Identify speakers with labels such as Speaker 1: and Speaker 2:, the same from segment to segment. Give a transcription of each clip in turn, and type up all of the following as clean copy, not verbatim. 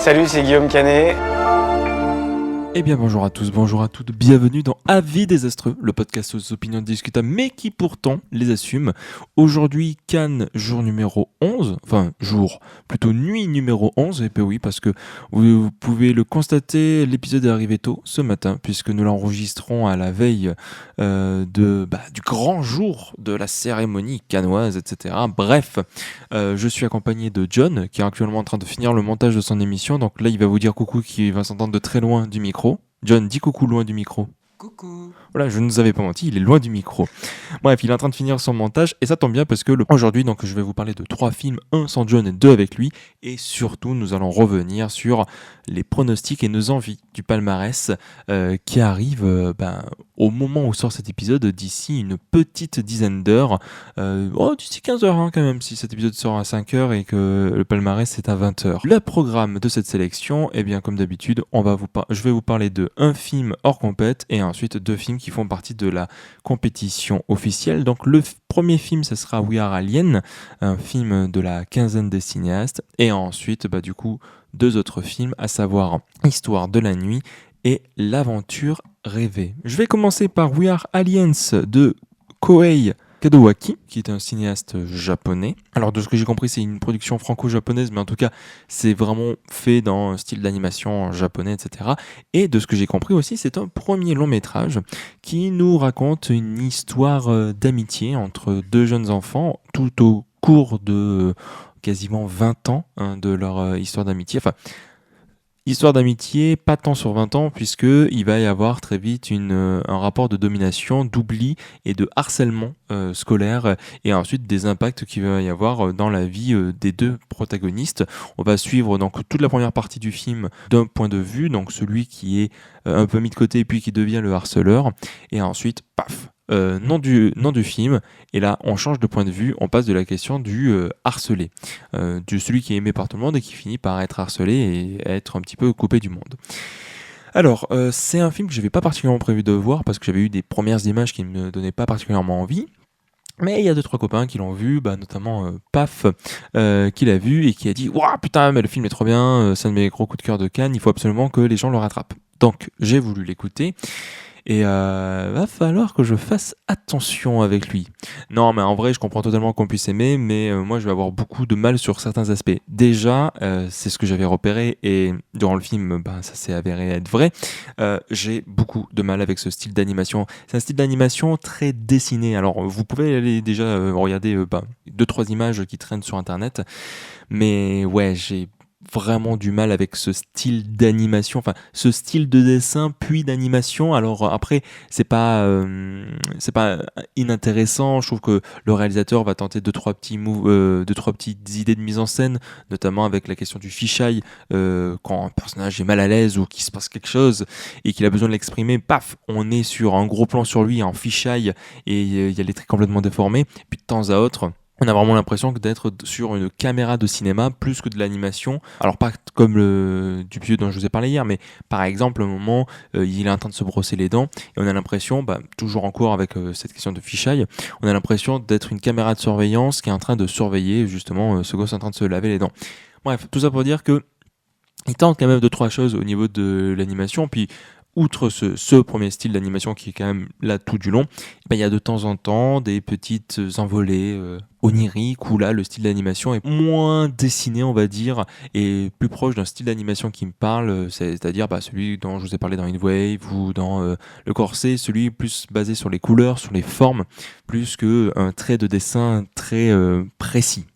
Speaker 1: Salut, c'est Guillaume Canet.
Speaker 2: Eh bien bonjour à tous, bonjour à toutes, bienvenue dans Avis désastreux, le podcast aux opinions discutables mais qui pourtant les assume. Aujourd'hui Cannes, jour numéro 11, plutôt nuit numéro 11, et puis oui parce que vous pouvez le constater, l'épisode est arrivé tôt ce matin puisque nous l'enregistrons à la veille du grand jour de la cérémonie cannoise, etc. Bref, je suis accompagné de John qui est actuellement en train de finir le montage de son émission, donc là il va vous dire coucou qui va s'entendre de très loin du micro. John, dis coucou loin du micro.
Speaker 3: Coucou.
Speaker 2: Voilà, je ne vous avais pas menti, il est loin du micro. Bref, il est en train de finir son montage et ça tombe bien parce que aujourd'hui, donc, je vais vous parler de 3 films, 1 sans John et 2 avec lui. Et surtout, nous allons revenir sur les pronostics et nos envies du palmarès qui arrive au moment où sort cet épisode, d'ici une petite dizaine d'heures. D'ici 15 heures quand même, si cet épisode sort à 5 heures et que le palmarès est à 20 heures. Le programme de cette sélection, eh bien comme d'habitude, je vais vous parler de un film hors compète et ensuite 2 films qui font partie de la compétition officielle. Donc le premier film, ce sera We Are Alien, un film de la quinzaine des cinéastes, et ensuite 2 autres films, à savoir Histoire de la nuit et L'aventure rêvée. Je vais commencer par We Are Aliens de Kohei Kadowaki, qui est un cinéaste japonais. Alors de ce que j'ai compris, c'est une production franco-japonaise, mais en tout cas, c'est vraiment fait dans un style d'animation japonais, etc. Et de ce que j'ai compris aussi, c'est un premier long métrage qui nous raconte une histoire d'amitié entre 2 jeunes enfants, tout au cours de quasiment 20 ans de leur histoire d'amitié. Enfin, histoire d'amitié, pas tant sur 20 ans, puisqu'il va y avoir très vite un rapport de domination, d'oubli et de harcèlement scolaire, et ensuite des impacts qu'il va y avoir dans la vie des 2 protagonistes. On va suivre donc toute la première partie du film d'un point de vue, donc celui qui est un peu mis de côté puis qui devient le harceleur, et ensuite, paf, nom du film, et là on change de point de vue, on passe de la question du harcelé, de celui qui est aimé par tout le monde et qui finit par être harcelé et être un petit peu coupé du monde. Alors c'est un film que je n'avais pas particulièrement prévu de voir parce que j'avais eu des premières images qui ne me donnaient pas particulièrement envie. Mais il y a 2-3 copains qui l'ont vu, notamment Paf, qui l'a vu et qui a dit « Ouah, putain, mais le film est trop bien, c'est un de mes gros coups de cœur de Cannes, il faut absolument que les gens le rattrapent. » Donc j'ai voulu l'écouter. Et va falloir que je fasse attention avec lui. Non, mais en vrai, je comprends totalement qu'on puisse aimer, mais moi, je vais avoir beaucoup de mal sur certains aspects. Déjà, c'est ce que j'avais repéré, et durant le film, ça s'est avéré être vrai. J'ai beaucoup de mal avec ce style d'animation. C'est un style d'animation très dessiné. Alors, vous pouvez aller déjà regarder 2-3 images qui traînent sur Internet, mais ouais, j'ai vraiment du mal avec ce style d'animation, enfin ce style de dessin puis d'animation. Alors après c'est pas inintéressant, je trouve que le réalisateur va tenter 2-3 petites idées de mise en scène, notamment avec la question du fisheye, quand un personnage est mal à l'aise ou qu'il se passe quelque chose et qu'il a besoin de l'exprimer, paf, on est sur un gros plan sur lui en fisheye et il y a les traits complètement déformés, puis de temps à autre on a vraiment l'impression d'être sur une caméra de cinéma plus que de l'animation. Alors pas comme du vieux dont je vous ai parlé hier, mais par exemple au moment il est en train de se brosser les dents et on a l'impression, toujours en cours avec cette question de fisheye, on a l'impression d'être une caméra de surveillance qui est en train de surveiller justement ce gosse en train de se laver les dents. Bref, tout ça pour dire que il tente quand même 2-3 choses au niveau de l'animation, puis outre ce premier style d'animation qui est quand même là tout du long, il y a de temps en temps des petites envolées oniriques où là le style d'animation est moins dessiné, on va dire, et plus proche d'un style d'animation qui me parle, c'est-à-dire celui dont je vous ai parlé dans In Wave ou dans Le Corset, celui plus basé sur les couleurs, sur les formes, plus qu'un trait de dessin très précis.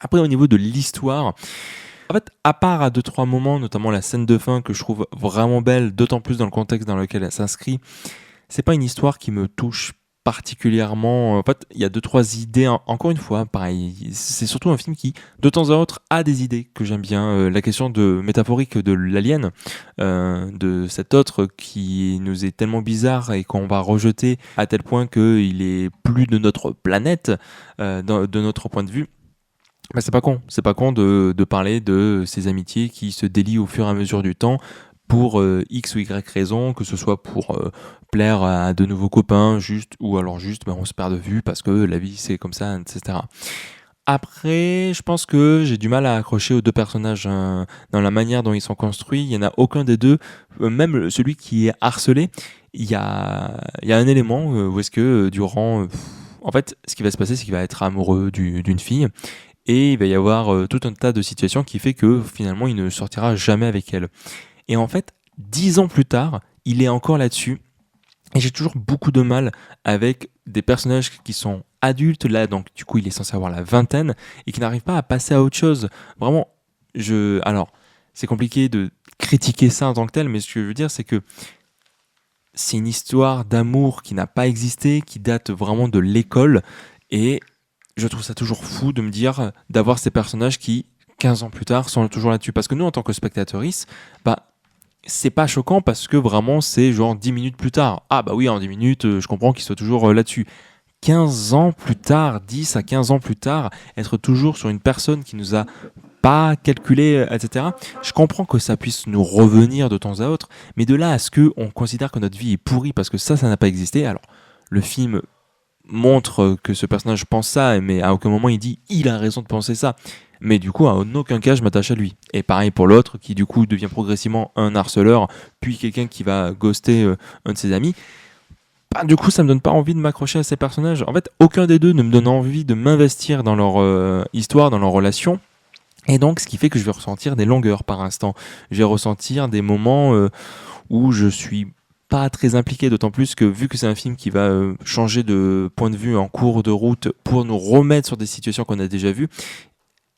Speaker 2: Après au niveau de l'histoire, en fait, à part à 2-3 moments, notamment la scène de fin que je trouve vraiment belle, d'autant plus dans le contexte dans lequel elle s'inscrit, c'est pas une histoire qui me touche particulièrement. En fait, il y a 2-3 idées, encore une fois, pareil, c'est surtout un film qui, de temps à autre, a des idées que j'aime bien. La question métaphorique de l'alien, de cet autre qui nous est tellement bizarre et qu'on va rejeter à tel point qu'il est plus de notre planète, de notre point de vue. C'est pas con de parler de ces amitiés qui se délient au fur et à mesure du temps pour X ou Y raison, que ce soit pour plaire à de nouveaux copains, juste, ou alors juste on se perd de vue parce que la vie c'est comme ça, etc. Après, je pense que j'ai du mal à accrocher aux deux personnages dans la manière dont ils sont construits. Il n'y en a aucun des deux, même celui qui est harcelé, il y a un élément où est-ce que durant... en fait, ce qui va se passer, c'est qu'il va être amoureux d'une fille et il va y avoir tout un tas de situations qui fait que finalement, il ne sortira jamais avec elle. Et en fait, 10 ans plus tard, il est encore là-dessus. Et j'ai toujours beaucoup de mal avec des personnages qui sont adultes, là, donc du coup, il est censé avoir la vingtaine, et qui n'arrivent pas à passer à autre chose. Vraiment, alors, c'est compliqué de critiquer ça en tant que tel, mais ce que je veux dire, c'est que c'est une histoire d'amour qui n'a pas existé, qui date vraiment de l'école, et je trouve ça toujours fou de me dire, d'avoir ces personnages qui, 15 ans plus tard, sont toujours là-dessus. Parce que nous, en tant que spectatrices, bah, c'est pas choquant parce que vraiment c'est genre 10 minutes plus tard. Ah bah oui, en 10 minutes, je comprends qu'il soit toujours là-dessus. 15 ans plus tard, 10 à 15 ans plus tard, être toujours sur une personne qui nous a pas calculé, etc. Je comprends que ça puisse nous revenir de temps à autre, mais de là à ce qu'on considère que notre vie est pourrie parce que ça n'a pas existé, alors le film montre que ce personnage pense ça, mais à aucun moment il dit il a raison de penser ça. Mais du coup, en aucun cas, je m'attache à lui. Et pareil pour l'autre, qui du coup devient progressivement un harceleur, puis quelqu'un qui va ghoster un de ses amis. Bah, du coup, ça me donne pas envie de m'accrocher à ces personnages. En fait, aucun des deux ne me donne envie de m'investir dans leur histoire, dans leur relation. Et donc, ce qui fait que je vais ressentir des longueurs par instant. Je vais ressentir des moments où je suis pas très impliqué, d'autant plus que vu que c'est un film qui va changer de point de vue en cours de route pour nous remettre sur des situations qu'on a déjà vues,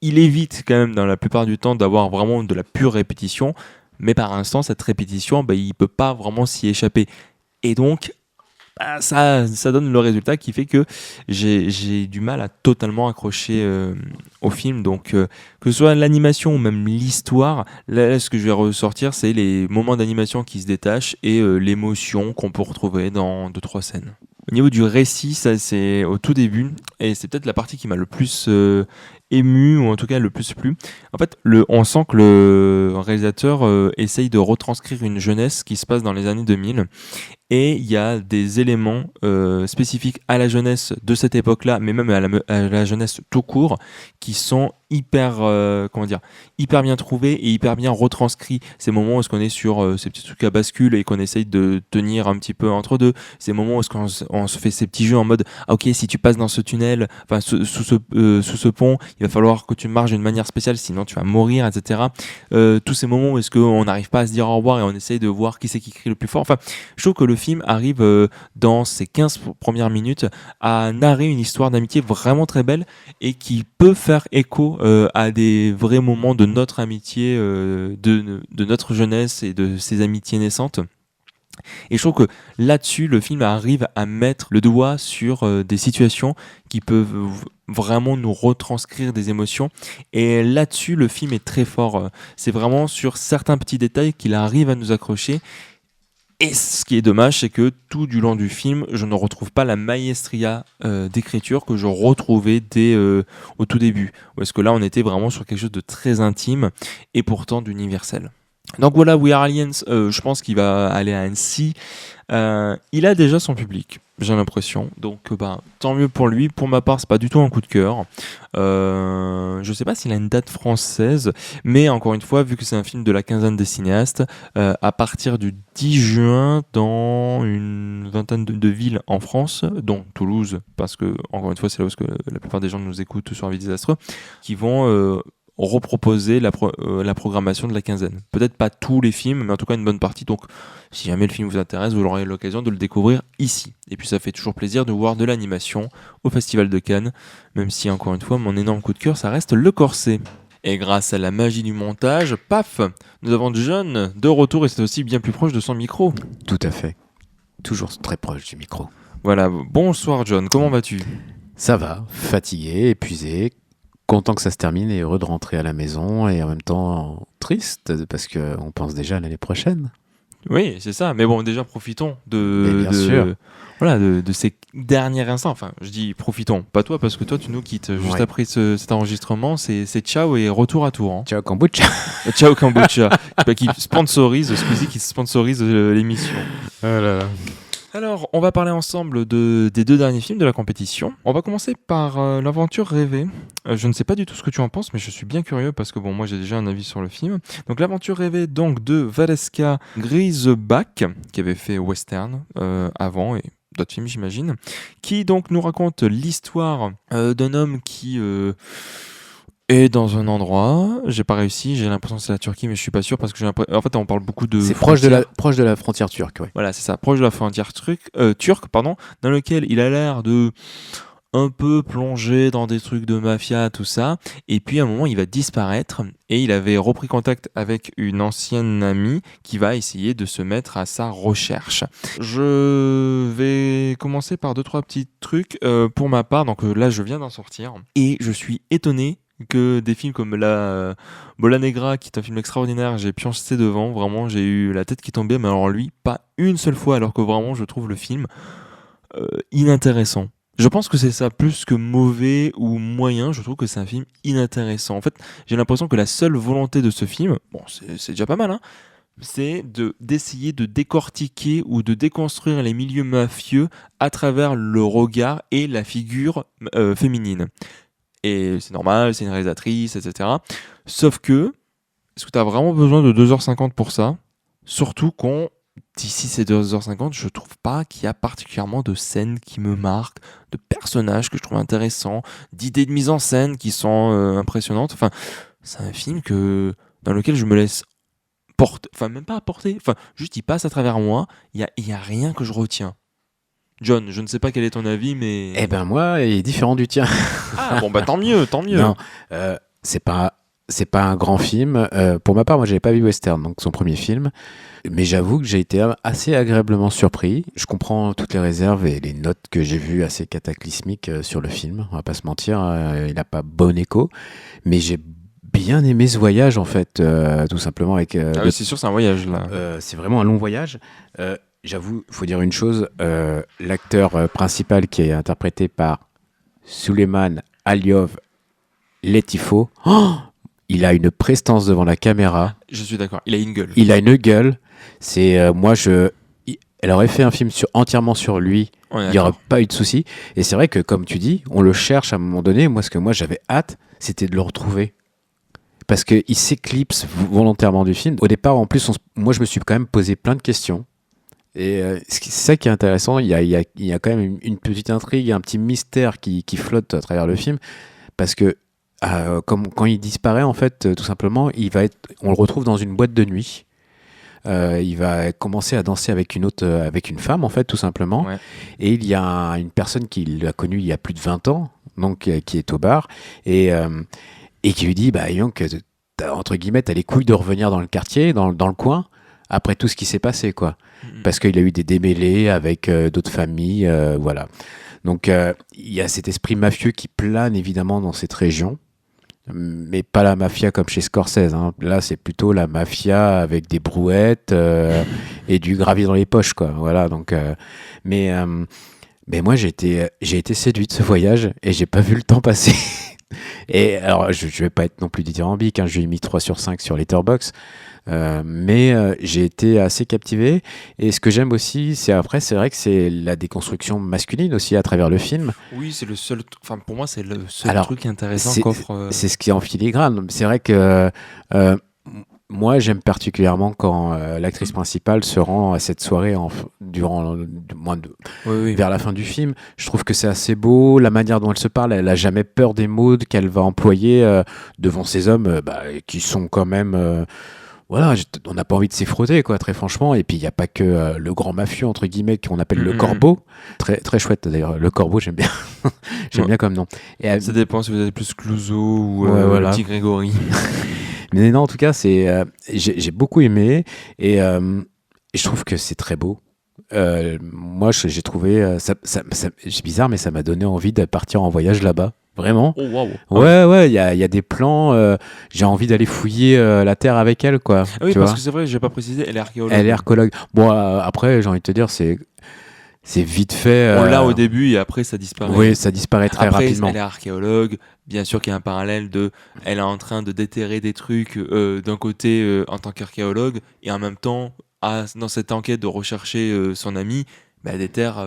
Speaker 2: il évite quand même dans la plupart du temps d'avoir vraiment de la pure répétition, mais par instant cette répétition, bah, il peut pas vraiment s'y échapper. Et donc bah, ça donne le résultat qui fait que j'ai du mal à totalement accrocher au film. Donc que ce soit l'animation ou même l'histoire, là ce que je vais ressortir c'est les moments d'animation qui se détachent et l'émotion qu'on peut retrouver dans 2-3 scènes. Au niveau du récit, ça c'est au tout début, et c'est peut-être la partie qui m'a le plus ému, ou en tout cas le plus plu. En fait, on sent que le réalisateur essaye de retranscrire une jeunesse qui se passe dans les années 2000, et il y a des éléments spécifiques à la jeunesse de cette époque-là, mais même à la jeunesse tout court, qui sont hyper bien trouvés et hyper bien retranscrits. Ces moments où est-ce qu'on est sur ces petits trucs à bascule et qu'on essaye de tenir un petit peu entre deux. Ces moments où est-ce qu'on se fait ces petits jeux en mode ah, ok, si tu passes dans ce tunnel, enfin sous ce pont, il va falloir que tu marches d'une manière spéciale, sinon tu vas mourir, etc. Tous ces moments où est-ce qu'on n'arrive pas à se dire au revoir et on essaye de voir qui c'est qui crie le plus fort. Enfin, je trouve que le film arrive dans ses 15 premières minutes à narrer une histoire d'amitié vraiment très belle et qui peut faire écho à des vrais moments de notre amitié, de notre jeunesse et de ces amitiés naissantes. Et je trouve que là-dessus, le film arrive à mettre le doigt sur des situations qui peuvent vraiment nous retranscrire des émotions. Et là-dessus, le film est très fort. C'est vraiment sur certains petits détails qu'il arrive à nous accrocher. Et ce qui est dommage, c'est que tout du long du film, je ne retrouve pas la maestria d'écriture que je retrouvais dès au tout début. Parce que là, on était vraiment sur quelque chose de très intime et pourtant d'universel. Donc voilà, We Are Aliens, je pense qu'il va aller à Annecy. Il a déjà son public, j'ai l'impression. Donc tant mieux pour lui. Pour ma part, c'est pas du tout un coup de cœur. Je sais pas s'il a une date française, mais encore une fois, vu que c'est un film de la quinzaine des cinéastes, à partir du 10 juin dans une vingtaine de villes en France, dont Toulouse, parce que encore une fois, c'est là où la plupart des gens nous écoutent sur Avis Désastreux, qui vont reproposer la programmation de la quinzaine. Peut-être pas tous les films, mais en tout cas une bonne partie. Donc si jamais le film vous intéresse, vous aurez l'occasion de le découvrir ici. Et puis ça fait toujours plaisir de voir de l'animation au Festival de Cannes, même si encore une fois mon énorme coup de cœur ça reste Le Corset. Et grâce à la magie du montage, paf, nous avons John de retour et c'est aussi bien plus proche de son micro.
Speaker 1: Tout à fait. Toujours très proche du micro.
Speaker 2: Voilà, bonsoir John, comment vas-tu ?
Speaker 1: Ça va, fatigué, épuisé, content que ça se termine et heureux de rentrer à la maison et en même temps triste parce qu'on pense déjà à l'année prochaine.
Speaker 2: Oui, c'est ça. Mais bon, déjà profitons
Speaker 1: bien sûr.
Speaker 2: Voilà, de ces derniers instants. Enfin, je dis profitons. Pas toi, parce que toi, tu nous quittes juste après cet enregistrement. C'est ciao et retour à Tours. Hein.
Speaker 1: Ciao kombucha.
Speaker 2: Ciao kombucha. Qui sponsorise, Squeezie qui sponsorise l'émission.
Speaker 1: Oh là là.
Speaker 2: Alors, on va parler ensemble des deux derniers films de la compétition. On va commencer par L'Aventure rêvée. Je ne sais pas du tout ce que tu en penses, mais je suis bien curieux parce que bon, moi j'ai déjà un avis sur le film. Donc, L'Aventure rêvée donc de Valeska Grisebach, qui avait fait Western avant et d'autres films, j'imagine, qui donc nous raconte l'histoire d'un homme qui est dans un endroit. J'ai pas réussi, j'ai l'impression que c'est la Turquie, mais je suis pas sûr parce que en fait, on parle beaucoup de
Speaker 1: C'est
Speaker 2: frontières.
Speaker 1: proche de la frontière turque, ouais.
Speaker 2: Voilà, c'est ça, proche de la frontière turque, pardon, dans lequel il a l'air de un peu plonger dans des trucs de mafia, tout ça. Et puis à un moment, il va disparaître et il avait repris contact avec une ancienne amie qui va essayer de se mettre à sa recherche. Je vais commencer par deux, trois petits trucs pour ma part. Donc là, je viens d'en sortir et je suis étonné que des films comme la Bola Negra, qui est un film extraordinaire, j'ai pioncé devant. Vraiment, j'ai eu la tête qui tombait, mais alors lui, pas une seule fois, alors que vraiment, je trouve le film inintéressant. Je pense que c'est ça, plus que mauvais ou moyen, je trouve que c'est un film inintéressant. En fait, j'ai l'impression que la seule volonté de ce film, bon, c'est déjà pas mal, hein, c'est d'essayer de décortiquer ou de déconstruire les milieux mafieux à travers le regard et la figure féminine. Et c'est normal, c'est une réalisatrice, etc. Sauf que, est-ce que tu as vraiment besoin de 2h50 pour ça? Surtout quand, d'ici ces 2h50, je trouve pas qu'il y a particulièrement de scènes qui me marquent, de personnages que je trouve intéressants, d'idées de mise en scène qui sont impressionnantes. Enfin, c'est un film dans lequel je me laisse porter, enfin même pas porter, enfin juste il passe à travers moi, il y a rien que je retiens. John, je ne sais pas quel est ton avis, mais...
Speaker 1: Eh ben moi, il est différent du tien.
Speaker 2: Ah bon, bah tant mieux, tant mieux.
Speaker 1: Non, c'est pas un grand film. Pour ma part, moi, j'avais pas vu Western, donc son premier film. Mais j'avoue que j'ai été assez agréablement surpris. Je comprends toutes les réserves et les notes que j'ai vues assez cataclysmiques sur le film. On va pas se mentir, il n'a pas bon écho. Mais j'ai bien aimé ce voyage, en fait, tout simplement avec.
Speaker 2: Ah oui, c'est sûr, c'est un voyage là.
Speaker 1: C'est vraiment un long voyage. J'avoue, il faut dire une chose. L'acteur principal qui est interprété par Suleiman Aliov Letifo, il a une prestance devant la caméra.
Speaker 2: Je suis d'accord, il a une gueule.
Speaker 1: Il a une gueule. C'est elle aurait fait un film entièrement sur lui. Il n'y aurait pas eu de souci. Et c'est vrai que, comme tu dis, on le cherche à un moment donné. Moi, ce que moi j'avais hâte, c'était de le retrouver. Parce qu'il s'éclipse volontairement du film. Au départ, en plus, moi, je me suis quand même posé plein de questions. Et c'est ça qui est intéressant. Il y a quand même une petite intrigue, un petit mystère qui flotte à travers le film. Parce que comme quand il disparaît, en fait, tout simplement, on le retrouve dans une boîte de nuit. Il va commencer à danser avec avec une femme, en fait, tout simplement.
Speaker 2: Ouais.
Speaker 1: Et il y a une personne qui l'a connu il y a plus de 20 ans, donc qui est au bar, et qui lui dit, bah, donc, entre guillemets, t'as les couilles de revenir dans le quartier, dans le coin, après tout ce qui s'est passé, quoi. Parce qu'il a eu des démêlés avec d'autres familles, voilà. Donc, il y a cet esprit mafieux qui plane, évidemment, dans cette région. Mais pas la mafia comme chez Scorsese, hein. Là, c'est plutôt la mafia avec des brouettes et du gravier dans les poches, quoi. Voilà. Donc, mais moi, j'ai été séduit de ce voyage et j'ai pas vu le temps passer. Et alors, je vais pas être non plus dithyrambique, hein. Je lui ai mis 3 sur 5 sur Letterboxd. Mais j'ai été assez captivé. Et ce que j'aime aussi, c'est vrai que c'est la déconstruction masculine aussi à travers le film.
Speaker 2: Oui, c'est le seul. Enfin, pour moi, c'est le seul truc intéressant qu'offre.
Speaker 1: C'est ce qui est en filigrane. C'est vrai que moi, j'aime particulièrement quand l'actrice principale se rend à cette soirée vers la fin du film. Je trouve que c'est assez beau. La manière dont elle se parle, elle a jamais peur des mots qu'elle va employer devant ces hommes qui sont quand même. Voilà, on n'a pas envie de s'y frotter, quoi, très franchement. Et puis, il n'y a pas que le grand mafieux, entre guillemets, qu'on appelle le Corbeau. Très, très chouette, d'ailleurs. Le Corbeau, j'aime bien. J'aime bien comme nom. Et,
Speaker 2: ça dépend si vous avez plus Clouseau ou
Speaker 1: voilà.
Speaker 2: le petit Grégory.
Speaker 1: Mais non, en tout cas, j'ai beaucoup aimé. Et je trouve que c'est très beau. Moi, j'ai trouvé... c'est bizarre, mais ça m'a donné envie de partir en voyage là-bas. Vraiment.
Speaker 2: Oh, waouh.
Speaker 1: Ouais, il y a des plans. J'ai envie d'aller fouiller la terre avec elle, quoi.
Speaker 2: Ah oui,
Speaker 1: tu
Speaker 2: parce
Speaker 1: vois,
Speaker 2: que c'est vrai, j'ai pas précisé, elle est archéologue.
Speaker 1: elle est archéologue. Bon, après, j'ai envie de te dire, c'est vite fait.
Speaker 2: On l'a au début et après ça disparaît.
Speaker 1: Oui, ça disparaît très rapidement.
Speaker 2: Elle est archéologue. Bien sûr qu'il y a un parallèle elle est en train de déterrer des trucs d'un côté en tant qu'archéologue et en même temps dans cette enquête de rechercher son ami. des terres,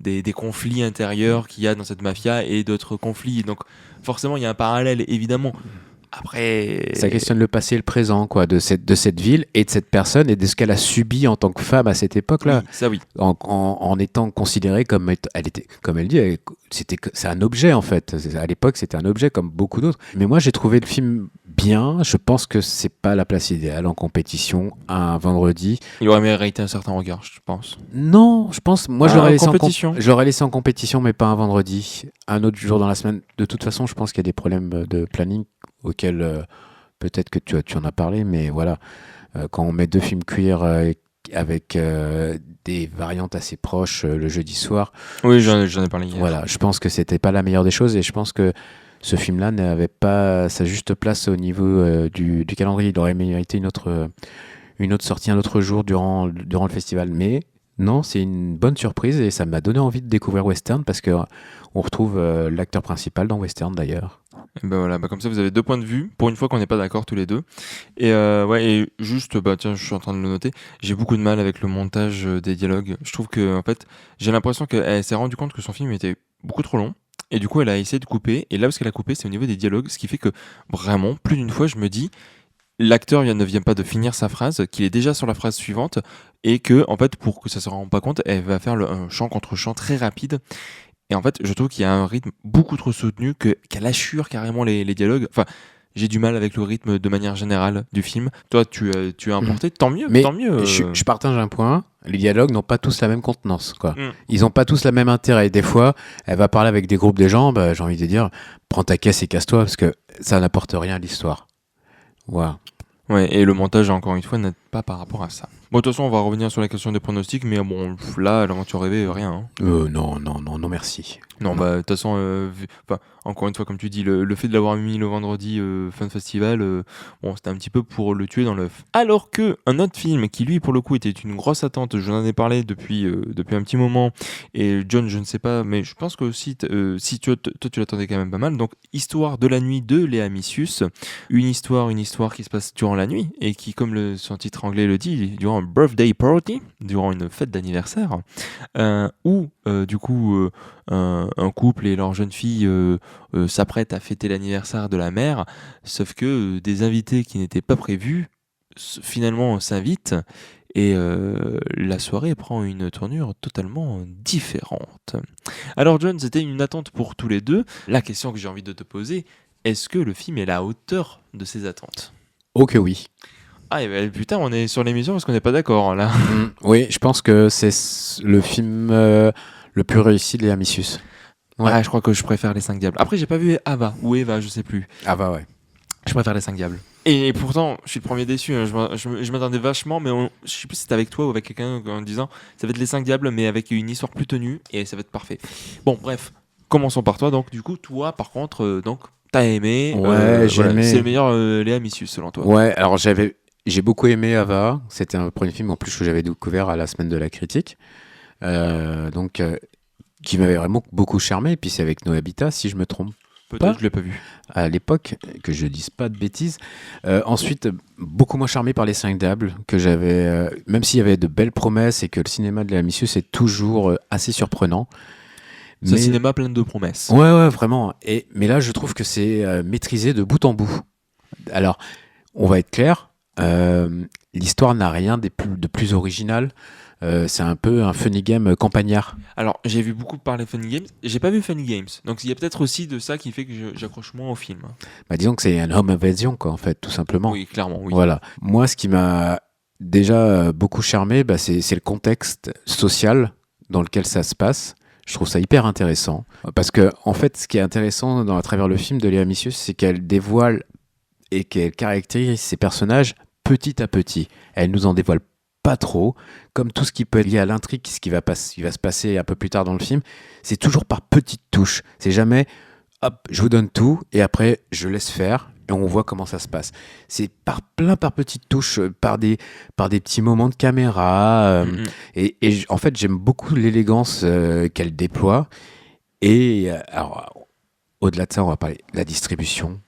Speaker 2: des conflits intérieurs qu'il y a dans cette mafia et d'autres conflits. Donc forcément, il y a un parallèle, évidemment. Après,
Speaker 1: Ça questionne le passé et le présent, quoi, de cette ville et de cette personne et de ce qu'elle a subi en tant que femme à cette époque-là,
Speaker 2: oui, ça oui.
Speaker 1: en étant considérée comme elle était, comme elle dit, c'est un objet en fait. À l'époque, c'était un objet comme beaucoup d'autres. Mais moi, j'ai trouvé le film bien. Je pense que c'est pas la place idéale en compétition un vendredi.
Speaker 2: Il aurait mérité un certain regard, je pense.
Speaker 1: Non, je pense, moi,
Speaker 2: Ah, en compétition.
Speaker 1: je l'aurais laissé en compétition, mais pas un vendredi. Un autre jour dans la semaine. De toute façon, je pense qu'il y a des problèmes de planning auxquels peut-être que tu en as parlé, mais voilà, quand on met deux films queer avec des variantes assez proches le jeudi soir,
Speaker 2: Oui, j'en ai parlé hier.
Speaker 1: voilà, je pense que c'était pas la meilleure des choses et je pense que ce film-là n'avait pas sa juste place au niveau du calendrier. Il aurait mérité une autre sortie un autre jour durant le festival. Mais non, c'est une bonne surprise et ça m'a donné envie de découvrir Western parce que on retrouve l'acteur principal dans Western d'ailleurs.
Speaker 2: Et ben voilà, comme ça vous avez deux points de vue. Pour une fois qu'on n'est pas d'accord tous les deux. Et ouais, et juste, tiens, je suis en train de le noter. J'ai beaucoup de mal avec le montage des dialogues. Je trouve que en fait, j'ai l'impression qu'elle s'est rendue compte que son film était beaucoup trop long. Et du coup, elle a essayé de couper. Et là où ce qu'elle a coupé, c'est au niveau des dialogues, ce qui fait que vraiment, plus d'une fois, je me dis, l'acteur ne vient pas de finir sa phrase, qu'il est déjà sur la phrase suivante, et que en fait, pour que ça se rende pas compte, elle va faire un chant contre chant très rapide. Et en fait, je trouve qu'il y a un rythme beaucoup trop soutenu, qu'elle assure carrément les dialogues. Enfin, j'ai du mal avec le rythme de manière générale du film. Toi, tu as importé, tant mieux,
Speaker 1: Mais
Speaker 2: tant mieux.
Speaker 1: je partage un point. Les dialogues n'ont pas tous la même contenance, quoi.
Speaker 2: Mm.
Speaker 1: Ils n'ont pas tous la même intérêt. Des fois, elle va parler avec des groupes de gens, bah, j'ai envie de dire, prends ta caisse et casse-toi, parce que ça n'apporte rien à l'histoire. Voilà.
Speaker 2: Ouais, et le montage, encore une fois, n'aide pas par rapport à ça. Bon, de toute façon, on va revenir sur la question des pronostics, mais bon, là, l'aventure rêvée, rien. Hein.
Speaker 1: Non, merci.
Speaker 2: Non, de toute façon, encore une fois, comme tu dis, le fait de l'avoir mis le vendredi fin de festival, bon, c'était un petit peu pour le tuer dans l'œuf. Alors que un autre film qui, lui, pour le coup, était une grosse attente, je en ai parlé depuis un petit moment, et John, je ne sais pas, mais je pense que aussi, si toi, tu l'attendais quand même pas mal, donc Histoire de la nuit de Léa Missius, une histoire qui se passe durant la nuit, et qui, comme son titre anglais le dit, durant un birthday party, durant une fête d'anniversaire, où, du coup, un couple et leur jeune fille s'apprêtent à fêter l'anniversaire de la mère, sauf que des invités qui n'étaient pas prévus finalement s'invitent et la soirée prend une tournure totalement différente. Alors John, c'était une attente pour tous les deux. La question que j'ai envie de te poser, est-ce que le film est à la hauteur de ces attentes ?
Speaker 1: Oh que oui.
Speaker 2: Ah et ben, putain, on est sur l'émission parce qu'on n'est pas d'accord là.
Speaker 1: Oui, je pense que c'est le film le plus réussi de Léa Missius. Ouais.
Speaker 2: Ah, je crois que je préfère Les 5 Diables. Après, j'ai pas vu Ava ou Eva, je sais plus.
Speaker 1: Ah bah ouais.
Speaker 2: Je préfère Les 5 Diables. Et pourtant, je suis le premier déçu. Hein. Je m'attendais vachement, mais je sais plus si c'était avec toi ou avec quelqu'un en disant ça va être Les 5 Diables, mais avec une histoire plus tenue et ça va être parfait. Bon, bref, commençons par toi. Donc, du coup, toi, par contre, donc, t'as aimé.
Speaker 1: Ouais, j'ai aimé.
Speaker 2: C'est le meilleur Léa Missius, selon toi.
Speaker 1: Ouais, alors j'ai beaucoup aimé Ava. C'était un premier film en plus que j'avais découvert à la semaine de la critique. Donc, qui m'avait vraiment beaucoup charmé. Et puis c'est avec Nohabita, si je me trompe
Speaker 2: Peut-être, je l'ai pas vu.
Speaker 1: à l'époque, que je dise pas de bêtises. Ensuite, beaucoup moins charmé par Les 5 Diables, que j'avais, même s'il y avait de belles promesses et que le cinéma de Léa Missius est toujours assez surprenant.
Speaker 2: Ce cinéma plein de promesses.
Speaker 1: Ouais, vraiment. Mais là, je trouve que c'est maîtrisé de bout en bout. Alors, on va être clair, l'histoire n'a rien de plus original. C'est un peu un funny game campagnard.
Speaker 2: Alors, j'ai vu beaucoup parler de Funny Games. J'ai pas vu Funny Games. Donc, il y a peut-être aussi de ça qui fait que j'accroche moins au film.
Speaker 1: Bah, disons que c'est un home invasion, quoi, en fait, tout simplement.
Speaker 2: Oui, clairement, oui.
Speaker 1: Voilà. Moi, ce qui m'a déjà beaucoup charmé, bah, c'est le contexte social dans lequel ça se passe. Je trouve ça hyper intéressant. Parce que, en fait, ce qui est intéressant à travers le film de Léa Missius, c'est qu'elle dévoile et qu'elle caractérise ses personnages petit à petit. Elle nous en dévoile pas trop, comme tout ce qui peut être lié à l'intrigue, ce qui va se passer un peu plus tard dans le film, c'est toujours par petites touches. C'est jamais, hop, je vous donne tout, et après, je laisse faire, et on voit comment ça se passe. C'est par petites touches, par des petits moments de caméra, et en fait, j'aime beaucoup l'élégance qu'elle déploie, et alors, au-delà de ça, on va parler de la distribution.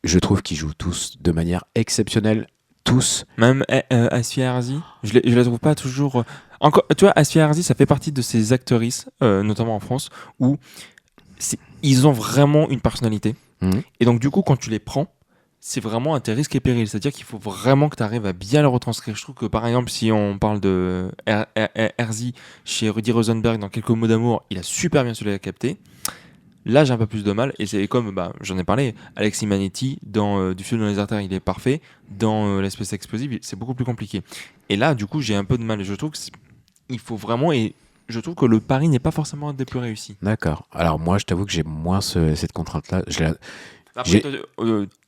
Speaker 1: Je trouve qu'ils jouent tous de manière exceptionnelle. Tous.
Speaker 2: Même Asfi Arzi, je la trouve pas toujours. encore, tu vois, Assia Hardy, ça fait partie de ces actrices, notamment en France, où ils ont vraiment une personnalité.
Speaker 1: Mhm.
Speaker 2: Et donc, du coup, quand tu les prends, c'est vraiment un tes risques et périls. C'est-à-dire qu'il faut vraiment que tu arrives à bien le retranscrire. Je trouve que, par exemple, si on parle de Herzi chez Rudy Rosenberg dans Quelques mots d'amour, il a super bien su la capter. Là, j'ai un peu plus de mal. Et c'est comme, j'en ai parlé, Alexis Manetti, dans Du feu dans les artères, il est parfait. Dans L'espèce explosive, c'est beaucoup plus compliqué. Et là, du coup, j'ai un peu de mal. Et je trouve qu'il faut vraiment... Et je trouve que le pari n'est pas forcément un des plus réussis.
Speaker 1: D'accord. Alors moi, je t'avoue que j'ai moins cette contrainte-là.
Speaker 2: Après,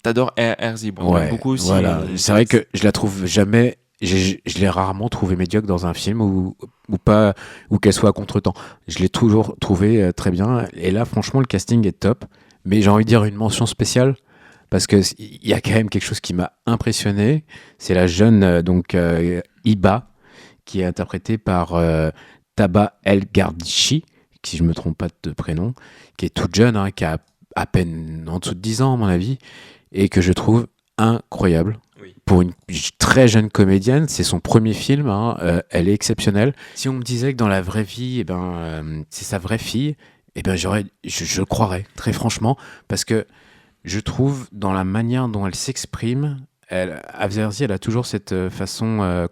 Speaker 2: t'adores Herzi. Bon,
Speaker 1: Ouais,
Speaker 2: beaucoup aussi.
Speaker 1: voilà. C'est vrai que je la trouve jamais. Je l'ai rarement trouvée médiocre dans un film ou pas, ou qu'elle soit à contretemps. Je l'ai toujours trouvée très bien. Et là, franchement, le casting est top. Mais j'ai envie de dire une mention spéciale parce que il y a quand même quelque chose qui m'a impressionné. C'est la jeune Iba qui est interprétée par Taba El Gardichi, si je me trompe pas de prénom, qui est toute jeune, hein, qui a à peine en dessous de 10 ans, à mon avis, et que je trouve incroyable.
Speaker 2: Oui.
Speaker 1: Pour une très jeune comédienne, c'est son premier film, hein, elle est exceptionnelle. Si on me disait que dans la vraie vie, c'est sa vraie fille, je croirais, très franchement, parce que je trouve, dans la manière dont elle s'exprime, Averzi, elle a toujours cette façon,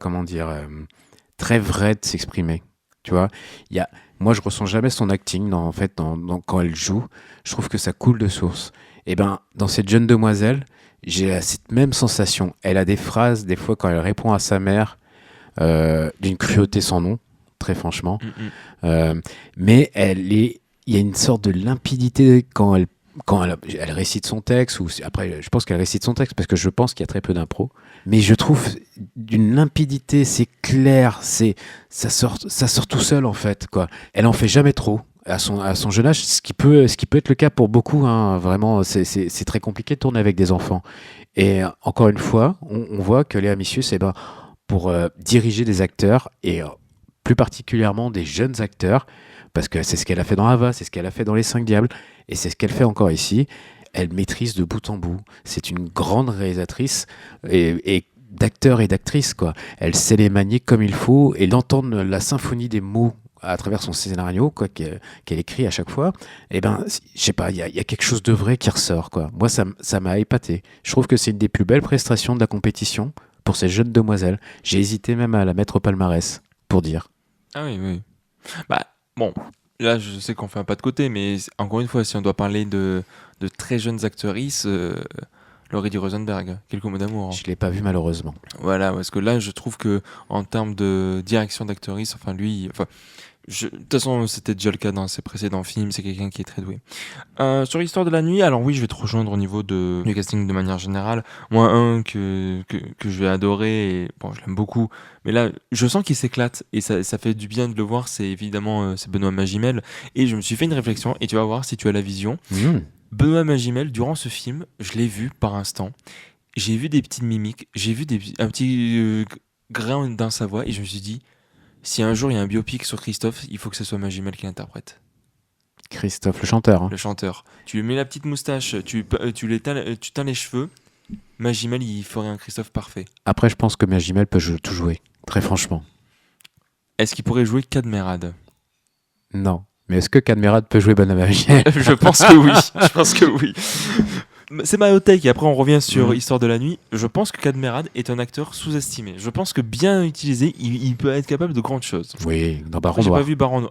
Speaker 1: très vraie de s'exprimer. Tu vois, moi, je ressens jamais son acting quand elle joue. Je trouve que ça coule de source. Et dans cette jeune demoiselle, j'ai cette même sensation. Elle a des phrases, des fois, quand elle répond à sa mère, d'une cruauté sans nom, très franchement. Mais il y a une sorte de limpidité quand elle récite son texte, après, je pense qu'elle récite son texte parce que je pense qu'il y a très peu d'impro. Mais je trouve d'une limpidité, c'est clair, ça sort tout seul en fait, quoi. Elle en fait jamais trop. À son jeune âge, ce qui peut être le cas pour beaucoup, hein, vraiment, c'est très compliqué de tourner avec des enfants. Et encore une fois, on voit que Léa Missius, pour diriger des acteurs, et plus particulièrement des jeunes acteurs, parce que c'est ce qu'elle a fait dans Ava, c'est ce qu'elle a fait dans Les Cinq Diables, et c'est ce qu'elle fait encore ici. Elle maîtrise de bout en bout. C'est une grande réalisatrice et d'acteurs et d'actrices, quoi. Elle sait les manier comme il faut, et d'entendre la symphonie des mots à travers son scénario, quoi, qu'elle écrit à chaque fois, je sais pas, il y a quelque chose de vrai qui ressort, quoi. Moi, ça m'a épaté. Je trouve que c'est une des plus belles prestations de la compétition pour ces jeunes demoiselles. J'ai hésité même à la mettre au palmarès, pour dire.
Speaker 2: Ah oui, oui. Bon, là, je sais qu'on fait un pas de côté, mais encore une fois, si on doit parler de très jeunes actrices, Laurie D. Rosenberg, Quelques mots d'amour.
Speaker 1: Je l'ai pas vu malheureusement.
Speaker 2: Voilà, parce que là, je trouve que en termes de direction d'actrice, de toute façon, c'était déjà le cas dans ses précédents films, c'est quelqu'un qui est très doué. Sur l'histoire de la nuit, alors oui, je vais te rejoindre au niveau du casting de manière générale. Moi, un que je vais adorer, et bon, je l'aime beaucoup, mais là, je sens qu'il s'éclate, et ça fait du bien de le voir, c'est évidemment c'est Benoît Magimel, et je me suis fait une réflexion, et tu vas voir si tu as la vision. Benoît Magimel, durant ce film, je l'ai vu par instant, j'ai vu des petites mimiques, j'ai vu un petit grain dans sa voix, et je me suis dit, si un jour il y a un biopic sur Christophe, il faut que ce soit Magimel qui l'interprète.
Speaker 1: Christophe, le chanteur. Hein.
Speaker 2: Le chanteur. Tu lui mets la petite moustache, tu teins les cheveux. Magimel, il ferait un Christophe parfait.
Speaker 1: Après, je pense que Magimel peut tout jouer, très franchement.
Speaker 2: Est-ce qu'il pourrait jouer Cadmerade ?
Speaker 1: Non. Mais est-ce que Cadmerade peut jouer Benoît Magimel ?
Speaker 2: Je pense que oui. Je pense que oui. C'est ma hot take, et après on revient sur Histoire de la nuit. Je pense que Cadmerade est un acteur sous-estimé. Je pense que bien utilisé, il peut être capable de grandes choses.
Speaker 1: Oui, dans Baron Noir.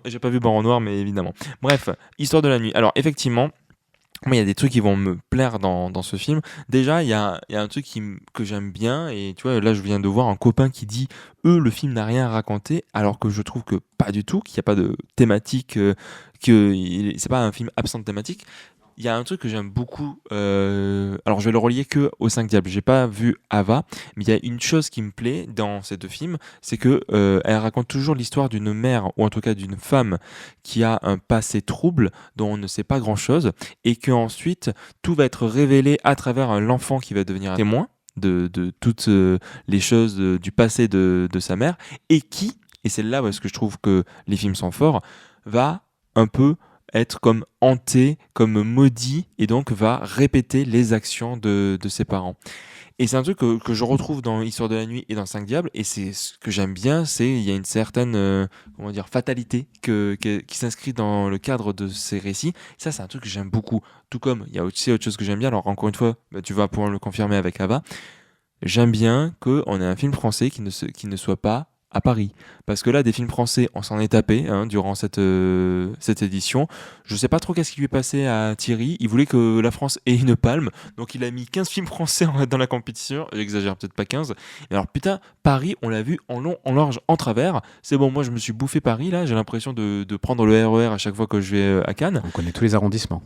Speaker 2: J'ai pas vu Baron Noir, mais évidemment. Bref, Histoire de la nuit. Alors effectivement, moi il y a des trucs qui vont me plaire dans ce film. Déjà, il y a un truc que j'aime bien, et tu vois, là je viens de voir un copain qui dit le film n'a rien à raconter, alors que je trouve que pas du tout, qu'il n'y a pas de thématique, c'est pas un film absent de thématique. Il y a un truc que j'aime beaucoup, alors je vais le relier que aux 5 Diables. J'ai pas vu Ava, mais il y a une chose qui me plaît dans ces deux films, c'est que elle raconte toujours l'histoire d'une mère, ou en tout cas d'une femme qui a un passé trouble dont on ne sait pas grand chose, et que ensuite tout va être révélé à travers l'enfant qui va devenir témoin de toutes les choses du passé de sa mère, et c'est là où est-ce que je trouve que les films sont forts, va un peu être comme hanté, comme maudit, et donc va répéter les actions de ses parents. Et c'est un truc que je retrouve dans Histoire de la nuit et dans 5 Diables. Et c'est ce que j'aime bien, c'est il y a une certaine comment dire, fatalité qui s'inscrit dans le cadre de ces récits. Ça, c'est un truc que j'aime beaucoup. Tout comme il y a aussi autre chose que j'aime bien. Alors, encore une fois, bah, tu vas pouvoir le confirmer avec Ava. J'aime bien qu'on ait un film français qui ne soit pas à Paris. Parce que là, des films français, on s'en est tapé hein, durant cette édition. Je sais pas trop qu'est-ce qui lui est passé à Thierry. Il voulait que la France ait une palme. Donc il a mis 15 films français dans la compétition. J'exagère peut-être pas 15. Et alors putain, Paris, on l'a vu en long, en large, en travers. C'est bon, moi je me suis bouffé Paris là. J'ai l'impression de prendre le RER à chaque fois que je vais à Cannes.
Speaker 1: On connaît tous les arrondissements.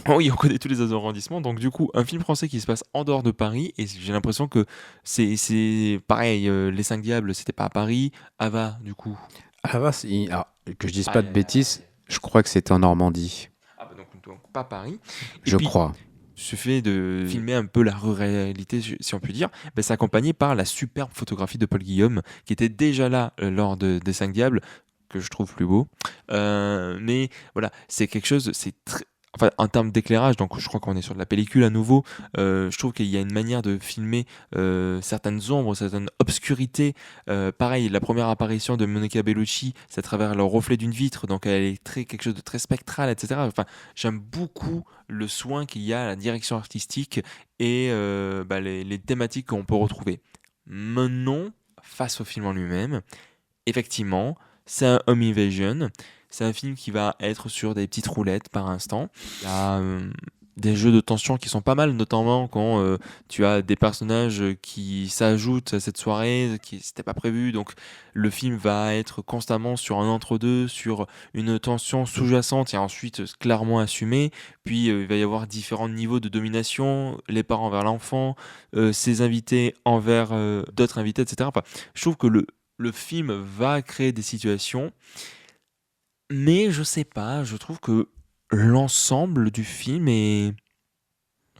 Speaker 2: Oui, on connaît tous les arrondissements. Donc du coup, un film français qui se passe en dehors de Paris. Et j'ai l'impression que c'est pareil. Les 5 Diables, c'était pas à Paris. Ava, du coup.
Speaker 1: Alors, que je dise pas
Speaker 2: Aïe,
Speaker 1: de
Speaker 2: aïe,
Speaker 1: bêtises, je crois que c'était en Normandie.
Speaker 2: Ah bah donc pas Paris. Et
Speaker 1: Je
Speaker 2: puis,
Speaker 1: crois.
Speaker 2: ce fait de filmer un peu la ruralité, si on peut dire, bah, c'est accompagné par la superbe photographie de Paul Guillaume, qui était déjà là lors des 5 Diables, que je trouve plus beau. Mais voilà, c'est quelque chose, c'est très. Enfin, en termes d'éclairage, donc je crois qu'on est sur de la pellicule à nouveau. Je trouve qu'il y a une manière de filmer certaines ombres, certaines obscurités. Pareil, la première apparition de Monica Bellucci, c'est à travers le reflet d'une vitre, donc elle est quelque chose de très spectral, etc. Enfin, j'aime beaucoup le soin qu'il y a à la direction artistique et bah, les thématiques qu'on peut retrouver. Maintenant, face au film en lui-même, effectivement, c'est un home invasion. C'est un film qui va être sur des petites roulettes par instant. Il y a des jeux de tension qui sont pas mal, notamment quand tu as des personnages qui s'ajoutent à cette soirée, qui c'était pas prévu. Donc le film va être constamment sur un entre-deux, sur une tension sous-jacente et ensuite clairement assumée. Puis il va y avoir différents niveaux de domination, les parents envers l'enfant, ses invités envers d'autres invités, etc. Enfin, je trouve que le film va créer des situations mais je sais pas, je trouve que l'ensemble du film est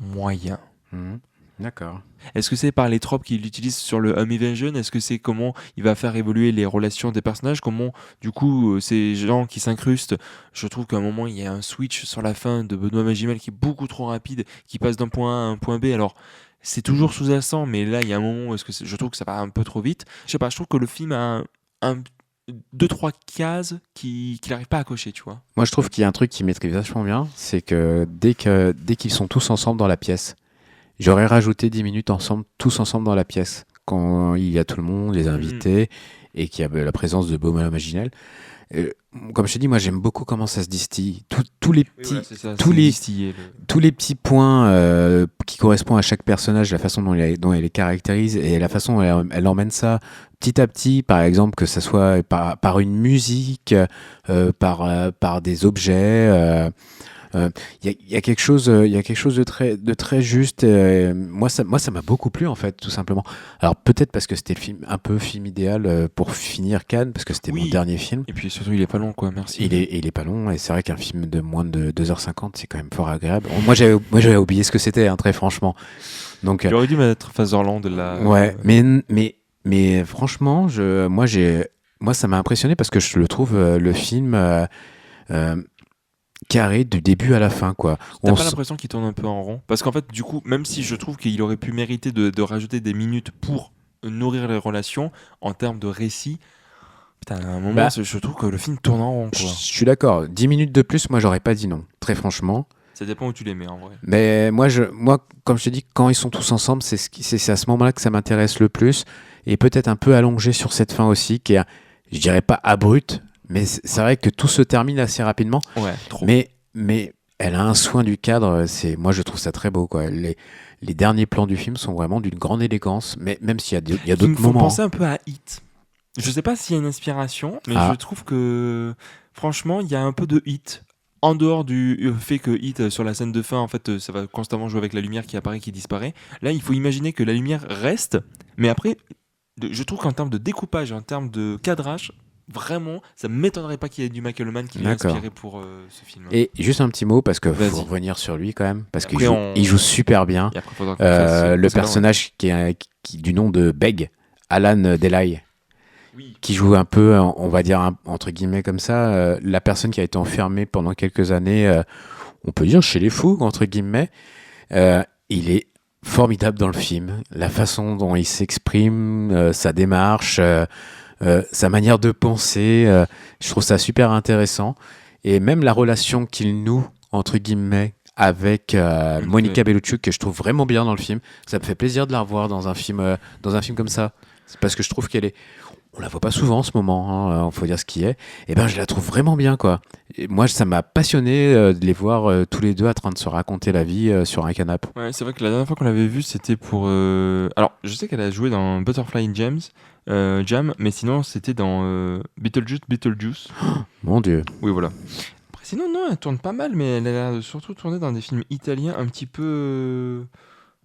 Speaker 2: moyen.
Speaker 1: Mhm. D'accord.
Speaker 2: Est-ce que c'est par les tropes qu'il utilise sur le Home Invasion? Est-ce que c'est comment il va faire évoluer les relations des personnages? Comment, du coup, ces gens qui s'incrustent, je trouve qu'à un moment, il y a un switch sur la fin de Benoît Magimel qui est beaucoup trop rapide, qui passe d'un point A à un point B. Alors, c'est toujours sous-jacent, mais là, il y a un moment où je trouve que ça va un peu trop vite. Je sais pas, je trouve que le film a un, deux, trois cases qu'il n'arrive pas à cocher, tu vois.
Speaker 1: Moi, je trouve qu'il y a un truc qui maîtrise vachement bien, c'est que dès qu'ils sont tous ensemble dans la pièce, j'aurais rajouté 10 minutes ensemble, tous ensemble dans la pièce, quand il y a tout le monde, les invités, et qu'il y a la présence de Benoît Magimel. Comme je te dis, moi j'aime beaucoup comment ça se distille. Tous les petits, tous les petits points qui correspondent à chaque personnage, la façon dont elle les caractérise et la façon dont elle emmène ça petit à petit, par exemple, que ce soit par une musique, par des objets. Il y a quelque chose, il y a quelque chose de très juste. Moi, ça m'a beaucoup plu en fait, tout simplement. Alors peut-être parce que c'était un peu film idéal pour finir Cannes, parce que c'était mon dernier film.
Speaker 2: Et puis surtout, il est pas long, quoi. Merci.
Speaker 1: Il est pas long, et c'est vrai qu'un film de moins de 2h50, c'est quand même fort agréable. Moi, j'avais oublié ce que c'était, hein, très franchement. Donc,
Speaker 2: j'aurais dû mettre Faserland là.
Speaker 1: Ouais, mais franchement, moi, ça m'a impressionné parce que je le trouve le film. Carré du début à la fin, quoi.
Speaker 2: T'as pas l'impression qu'il tourne un peu en rond? Parce qu'en fait, du coup, même si je trouve qu'il aurait pu mériter de rajouter des minutes pour nourrir les relations en termes de récit, putain, à un moment, je trouve que le film tourne en rond, quoi.
Speaker 1: Je suis d'accord. 10 minutes de plus, moi, j'aurais pas dit non. Très franchement.
Speaker 2: Ça dépend où tu les mets, en vrai.
Speaker 1: Mais moi, comme je te dis, quand ils sont tous ensemble, c'est à ce moment-là que ça m'intéresse le plus. Et peut-être un peu allongé sur cette fin aussi, qui est, je dirais pas abrupte, mais c'est vrai que tout se termine assez rapidement.
Speaker 2: Ouais, trop.
Speaker 1: Mais elle a un soin du cadre. Moi, je trouve ça très beau, quoi. Les derniers plans du film sont vraiment d'une grande élégance, mais même s'il y a d'autres moments.
Speaker 2: Il me faut penser un peu à Hit. Je sais pas s'il y a une inspiration, mais je trouve que franchement, il y a un peu de Hit. En dehors du fait que Hit, sur la scène de fin, en fait, ça va constamment jouer avec la lumière qui apparaît, qui disparaît. Là, il faut imaginer que la lumière reste, mais après, je trouve qu'en termes de découpage, en termes de cadrage, vraiment, ça m'étonnerait pas qu'il y ait du Michael Mann qui l'ait inspiré pour ce film.
Speaker 1: Et juste un petit mot, parce qu'il faut revenir sur lui quand même, parce qu'il joue super bien. Le personnage qui du nom de Beg, Alan Delay, qui joue un peu, on va dire entre guillemets comme ça, la personne qui a été enfermée pendant quelques années, on peut dire chez les fous, entre guillemets. Il est formidable dans le film. La façon dont il s'exprime, sa démarche, sa manière de penser, je trouve ça super intéressant. Et même la relation qu'il noue, entre guillemets, avec Monica Bellucci, que je trouve vraiment bien dans le film. Ça me fait plaisir de la revoir dans un film comme ça. C'est parce que je trouve qu'elle est... On la voit pas souvent en ce moment, hein, faut dire ce qui est. Et ben, je la trouve vraiment bien, quoi. Et moi, ça m'a passionné de les voir tous les deux en train de se raconter la vie sur un canapé.
Speaker 2: Ouais, c'est vrai que la dernière fois qu'on l'avait vue, c'était pour. Alors, je sais qu'elle a joué dans Butterfly Jam, mais sinon, c'était dans Beetlejuice.
Speaker 1: Mon Dieu.
Speaker 2: Oui, voilà. Après, sinon, non, elle tourne pas mal, mais elle a l'air de surtout tourner dans des films italiens un petit peu.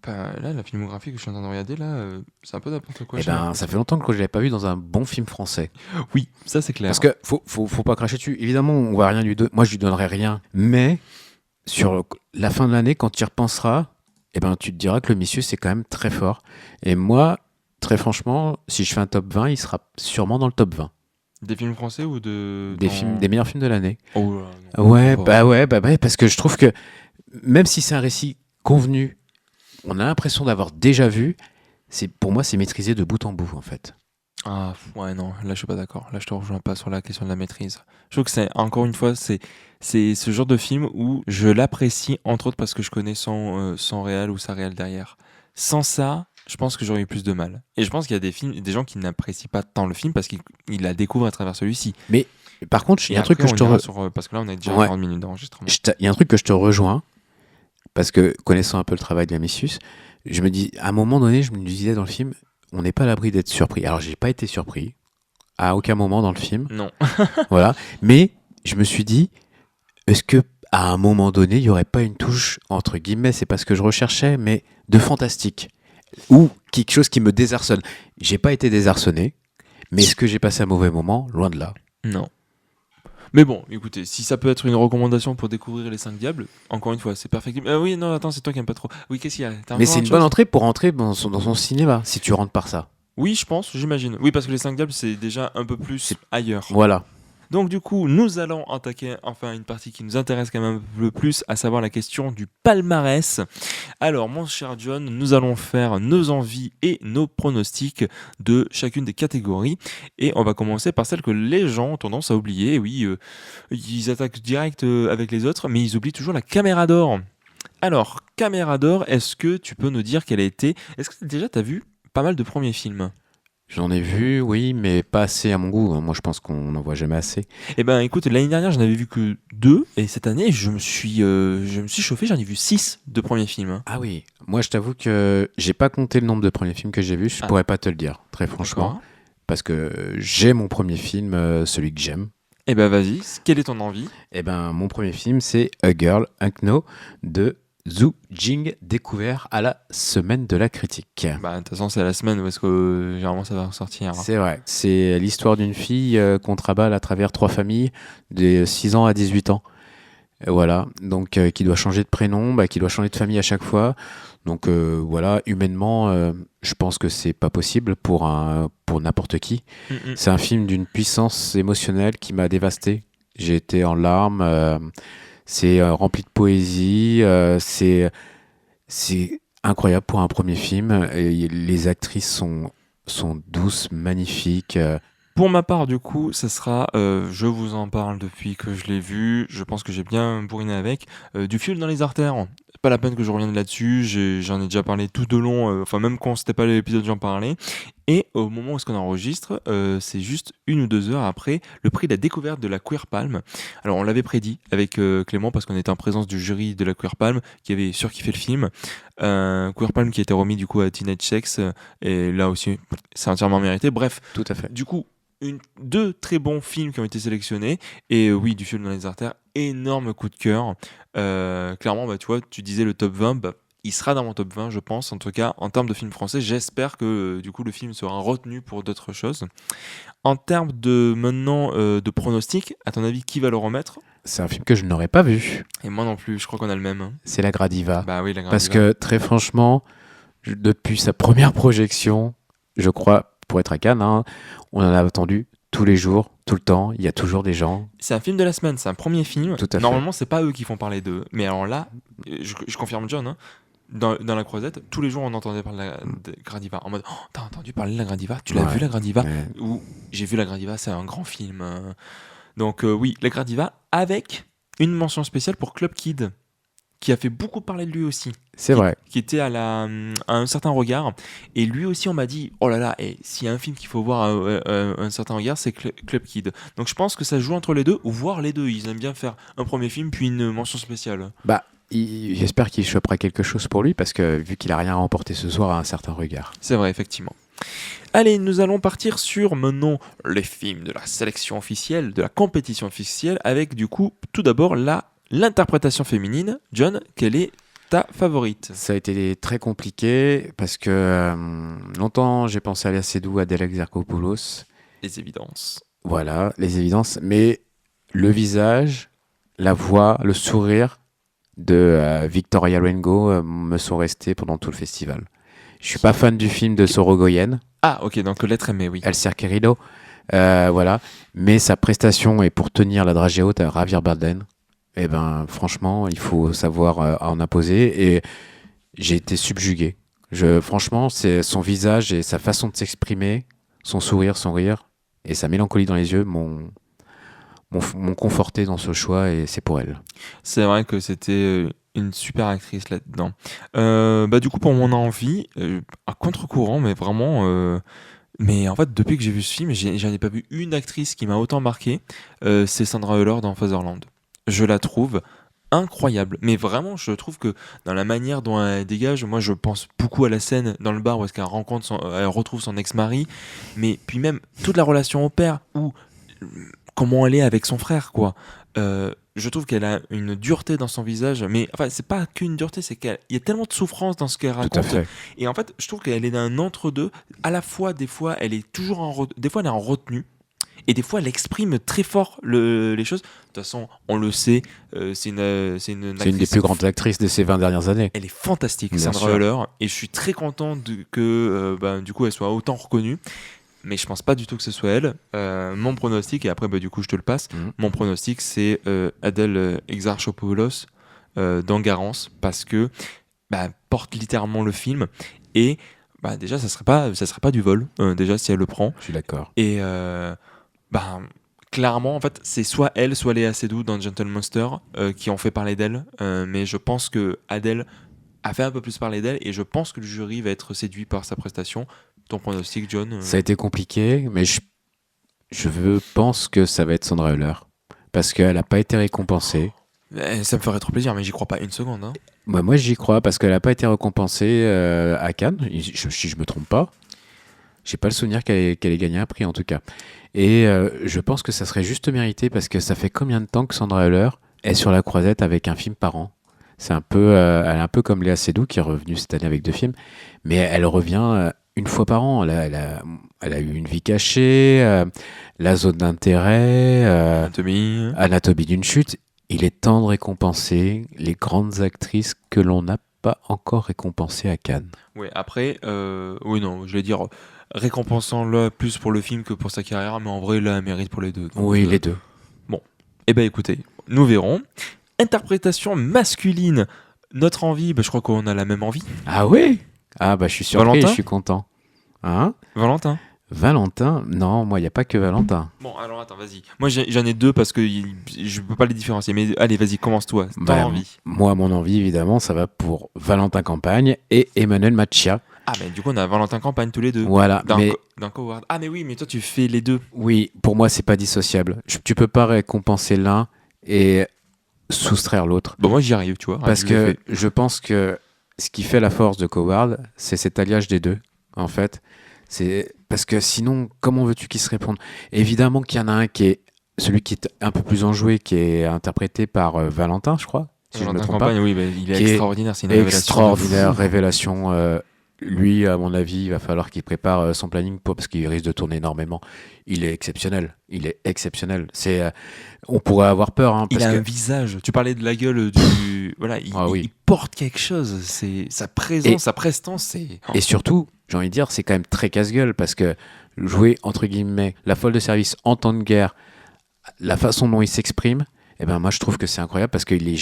Speaker 2: Enfin, là, la filmographie que je suis en train de regarder, là, c'est un peu n'importe quoi.
Speaker 1: Eh ben, ça fait longtemps que je l'avais pas vu dans un bon film français.
Speaker 2: Oui, ça c'est clair.
Speaker 1: Parce que faut pas cracher dessus. Évidemment, on va rien lui donner. Moi, je lui donnerai rien. Mais sur la fin de l'année, quand tu y repenseras, eh ben, tu te diras que le monsieur, c'est quand même très fort. Et moi, très franchement, si je fais un top 20, il sera sûrement dans le top 20.
Speaker 2: Des films français ou
Speaker 1: Des meilleurs films de l'année.
Speaker 2: Oh là, non.
Speaker 1: Ouais, parce que je trouve que même si c'est un récit convenu, on a l'impression d'avoir déjà vu. Pour moi, c'est maîtrisé de bout en bout, en fait.
Speaker 2: Ah, ouais, non, là je suis pas d'accord. Là je te rejoins pas sur la question de la maîtrise. Je trouve que encore une fois, c'est ce genre de film où je l'apprécie, entre autres parce que je connais son réal ou sa réal derrière. Sans ça, je pense que j'aurais eu plus de mal. Et je pense qu'il y a des gens qui n'apprécient pas tant le film parce qu'ils la découvrent à travers celui-ci.
Speaker 1: Mais par contre, il y a un truc que je te
Speaker 2: parce que là on a déjà
Speaker 1: Ouais.
Speaker 2: 40 minutes d'enregistrement.
Speaker 1: Il y a un truc que je te rejoins, parce que connaissant un peu le travail de Amisus, je me dis, à un moment donné, je me disais dans le film, on n'est pas à l'abri d'être surpris. Alors, j'ai pas été surpris, à aucun moment dans le film.
Speaker 2: Non.
Speaker 1: Voilà. Mais je me suis dit, est-ce que à un moment donné, il y aurait pas une touche, entre guillemets, c'est pas ce que je recherchais, mais de fantastique, ou quelque chose qui me désarçonne. J'ai pas été désarçonné, mais est-ce que j'ai passé un mauvais moment? Loin de là.
Speaker 2: Non. Mais bon, écoutez, si ça peut être une recommandation pour découvrir les 5 diables, encore une fois, c'est perfectible. Oui, non, attends, c'est toi qui aimes pas trop. Oui, qu'est-ce qu'il y a?
Speaker 1: Mais c'est une bonne entrée pour entrer dans son cinéma, si tu rentres par ça.
Speaker 2: Oui, je pense, j'imagine. Oui, parce que les 5 diables, c'est déjà un peu plus ailleurs.
Speaker 1: Voilà.
Speaker 2: Donc du coup, nous allons attaquer enfin une partie qui nous intéresse quand même un peu plus, à savoir la question du palmarès. Alors, mon cher John, nous allons faire nos envies et nos pronostics de chacune des catégories. Et on va commencer par celle que les gens ont tendance à oublier. Oui, ils attaquent direct avec les autres, mais ils oublient toujours la caméra d'or. Alors, caméra d'or, est-ce que tu peux nous dire quelle a été... Est-ce que déjà tu as vu pas mal de premiers films ?
Speaker 1: J'en ai vu, oui, mais pas assez à mon goût. Moi, je pense qu'on n'en voit jamais assez.
Speaker 2: Eh ben, écoute, l'année dernière, j'en avais vu que 2, et cette année, je me suis chauffé, j'en ai vu 6 de premiers films.
Speaker 1: Ah oui, moi, je t'avoue que j'ai pas compté le nombre de premiers films que j'ai vus. Je pourrais pas te le dire, très franchement,
Speaker 2: D'accord.
Speaker 1: parce que j'ai mon premier film, celui que j'aime.
Speaker 2: Eh ben, vas-y, quelle est ton envie ?
Speaker 1: Eh ben, mon premier film, c'est A Girl, Unk No de Zhu Jing, découvert à la semaine de la critique.
Speaker 2: Bah, de toute façon, c'est la semaine parce que généralement ça va ressortir.
Speaker 1: C'est vrai. C'est l'histoire d'une fille qu'on travaille à travers 3 familles, de 6 ans à 18 ans. Voilà. Donc, qui doit changer de prénom, qui doit changer de famille à chaque fois. Donc, voilà. Humainement, je pense que c'est pas possible pour n'importe qui. C'est un film d'une puissance émotionnelle qui m'a dévasté. J'ai été en larmes. C'est rempli de poésie. C'est incroyable pour un premier film. Et les actrices sont douces, magnifiques.
Speaker 2: Pour ma part, du coup, ça sera, je vous en parle depuis que je l'ai vu, je pense que j'ai bien bourriné avec, du fioul dans les artères. Pas la peine que je revienne là-dessus, j'en ai déjà parlé tout au long, enfin même quand c'était pas l'épisode j'en parlais. Et au moment où on enregistre, c'est juste 1 ou 2 heures après le prix de la découverte de la Queer Palm. Alors on l'avait prédit avec Clément parce qu'on était en présence du jury de la Queer Palm qui avait surkiffé le film. Queer Palm qui a été remis du coup à Teenage Sex et là aussi c'est entièrement mérité. Bref,
Speaker 1: Tout à fait.
Speaker 2: du coup 2 très bons films qui ont été sélectionnés et oui, du fioul dans les artères, énorme coup de cœur. Clairement, tu vois, tu disais le top 20, il sera dans mon top 20 je pense, en tout cas en termes de films français. J'espère que du coup le film sera retenu pour d'autres choses. En termes de maintenant de pronostics, à ton avis qui va le remettre ?
Speaker 1: C'est un film que je n'aurais pas vu.
Speaker 2: Et moi non plus, je crois qu'on a le même.
Speaker 1: C'est La Gradiva.
Speaker 2: Bah oui, la
Speaker 1: Parce que très franchement, depuis sa première projection, je crois, pour être à Cannes, on en a attendu tous les jours, tout le temps. Il y a toujours des gens.
Speaker 2: C'est un film de la semaine, c'est un premier film.
Speaker 1: Tout à fait.
Speaker 2: Normalement, c'est pas eux qui font parler d'eux. Mais alors là, je confirme John, dans la croisette, tous les jours on entendait parler de Gradiva. En mode, oh, t'as entendu parler de la Gradiva? Tu l'as vu la Gradiva?
Speaker 1: Ouais.
Speaker 2: Ou j'ai vu la Gradiva, c'est un grand film. Donc oui, la Gradiva avec une mention spéciale pour Club Kid, qui a fait beaucoup parler de lui aussi.
Speaker 1: C'est vrai.
Speaker 2: Qui était à un certain regard. Et lui aussi, on m'a dit, oh là là, et s'il y a un film qu'il faut voir à un certain regard, c'est Club Kid. Donc je pense que ça se joue entre les deux, ou voir les deux. Ils aiment bien faire un premier film, puis une mention spéciale.
Speaker 1: Bah, j'espère qu'il chopera quelque chose pour lui, parce que vu qu'il a rien remporté ce soir, à un certain regard.
Speaker 2: C'est vrai, effectivement. Allez, nous allons partir sur maintenant les films de la sélection officielle, de la compétition officielle, avec du coup, tout d'abord, l'interprétation féminine. John, quelle est ta favorite?
Speaker 1: Ça a été très compliqué, parce que longtemps j'ai pensé à Léa Seydoux, Adèle Exarchopoulos.
Speaker 2: Les évidences.
Speaker 1: Voilà, les évidences. Mais le visage, la voix, le sourire de Victoria Luengo me sont restés pendant tout le festival. Je suis pas fan du film de Sorogoyen,
Speaker 2: Ah, ok, donc L'être aimé, oui.
Speaker 1: El Cerquerillo, voilà. Mais sa prestation, et pour tenir la dragée haute à Javier Bardem, eh ben, franchement, il faut savoir en imposer. Et j'ai été subjugué. Franchement, c'est son visage et sa façon de s'exprimer, son sourire, son rire et sa mélancolie dans les yeux m'ont conforté dans ce choix, et c'est pour elle.
Speaker 2: C'est vrai que c'était une super actrice là-dedans. Du coup, pour mon envie, à contre-courant, mais vraiment... mais en fait, depuis que j'ai vu ce film, j'en ai pas vu une actrice qui m'a autant marqué. C'est Sandra Hüller dans Fatherland. Je la trouve incroyable. Mais vraiment, je trouve que dans la manière dont elle dégage, moi je pense beaucoup à la scène dans le bar où est-ce qu'elle elle retrouve son ex-mari. Mais puis même toute la relation au père, ou comment elle est avec son frère, quoi. Je trouve qu'elle a une dureté dans son visage, mais enfin c'est pas qu'une dureté, c'est qu'il y a tellement de souffrance dans ce qu'elle
Speaker 1: Tout à
Speaker 2: raconte.
Speaker 1: fait.
Speaker 2: Et en fait, je trouve qu'elle est d'un entre-deux. À la fois, des fois, elle est toujours des fois elle est en retenue, et des fois elle exprime très fort les choses. De toute façon, on le sait, c'est une
Speaker 1: C'est une des
Speaker 2: actrice.
Speaker 1: plus grandes actrices de ces 20 dernières années.
Speaker 2: Elle est fantastique,
Speaker 1: Bien
Speaker 2: Sandra
Speaker 1: sûr.
Speaker 2: Hüller, et je suis très content que du coup elle soit autant reconnue. Mais je pense pas du tout que ce soit elle. Mon pronostic, et après du coup je te le passe, mon pronostic c'est Adèle Exarchopoulos dans Garance, parce que porte littéralement le film, et déjà ça serait pas du vol, déjà si elle le prend.
Speaker 1: Je suis d'accord.
Speaker 2: Et clairement en fait c'est soit elle, soit Léa Seydoux dans Gentle Monster qui ont fait parler d'elle, mais je pense que Adèle a fait un peu plus parler d'elle, et je pense que le jury va être séduit par sa prestation. Ton pronostic, John?
Speaker 1: Ça a été compliqué, mais pense que ça va être Sandra Hüller, parce qu'elle n'a pas été récompensée.
Speaker 2: Ça me ferait trop plaisir, mais j'y crois pas une seconde. Hein.
Speaker 1: Moi, j'y crois, parce qu'elle n'a pas été récompensée à Cannes, si je me trompe pas. J'ai pas le souvenir qu'elle ait gagné un prix, en tout cas. Et je pense que ça serait juste mérité, parce que ça fait combien de temps que Sandra Hüller est sur la croisette avec un film par an? C'est un peu, elle est un peu comme Léa Seydoux, qui est revenue cette année avec 2 films, mais elle revient une fois par an. Elle a eu Une vie cachée, La zone d'intérêt, Anatomie d'une chute. Il est temps de récompenser les grandes actrices que l'on n'a pas encore récompensées à Cannes.
Speaker 2: Oui, après, oui, non, je vais dire, récompensant-le plus pour le film que pour sa carrière, mais en vrai, là, elle mérite pour les deux. Donc,
Speaker 1: Oui, les deux.
Speaker 2: Bon, écoutez, nous verrons. Interprétation masculine, notre envie, je crois qu'on a la même envie.
Speaker 1: Ah oui? Ah je suis surpris,
Speaker 2: Valentin?
Speaker 1: je suis content. Hein? Valentin? Non, moi, il n'y a pas que Valentin.
Speaker 2: Bon, alors attends, vas-y. Moi, j'en ai deux parce que je peux pas les différencier. Mais allez, vas-y, commence-toi. Ton envie.
Speaker 1: Moi, mon envie, évidemment, ça va pour Valentin Campagne et Emmanuel Macchia.
Speaker 2: Ah, du coup, on a Valentin Campagne tous les deux.
Speaker 1: Voilà.
Speaker 2: Dans Coward. Ah, mais oui, mais toi, tu fais les deux.
Speaker 1: Oui, pour moi, c'est pas dissociable. Tu peux pas récompenser l'un et soustraire l'autre.
Speaker 2: Bon, moi, j'y arrive, tu vois.
Speaker 1: Parce que je pense que ce qui fait la force de Coward, c'est cet alliage des deux, en fait. C'est parce que sinon, comment veux-tu qu'ils se répondent? Évidemment qu'il y en a un qui est celui qui est un peu plus enjoué, qui est interprété par Valentin, je crois, si je ne me trompe pas.
Speaker 2: Oui, il est extraordinaire. C'est une
Speaker 1: extraordinaire révélation. Lui, à mon avis, il va falloir qu'il prépare son planning parce qu'il risque de tourner énormément. Il est exceptionnel. On pourrait avoir peur. Hein,
Speaker 2: il a un visage. Tu parlais de la gueule du. Voilà, il porte quelque chose. C'est sa présence, sa prestance.
Speaker 1: Et surtout, j'ai envie de dire, c'est quand même très casse-gueule parce que jouer, entre guillemets, la folle de service en temps de guerre, la façon dont il s'exprime, moi je trouve que c'est incroyable parce qu'il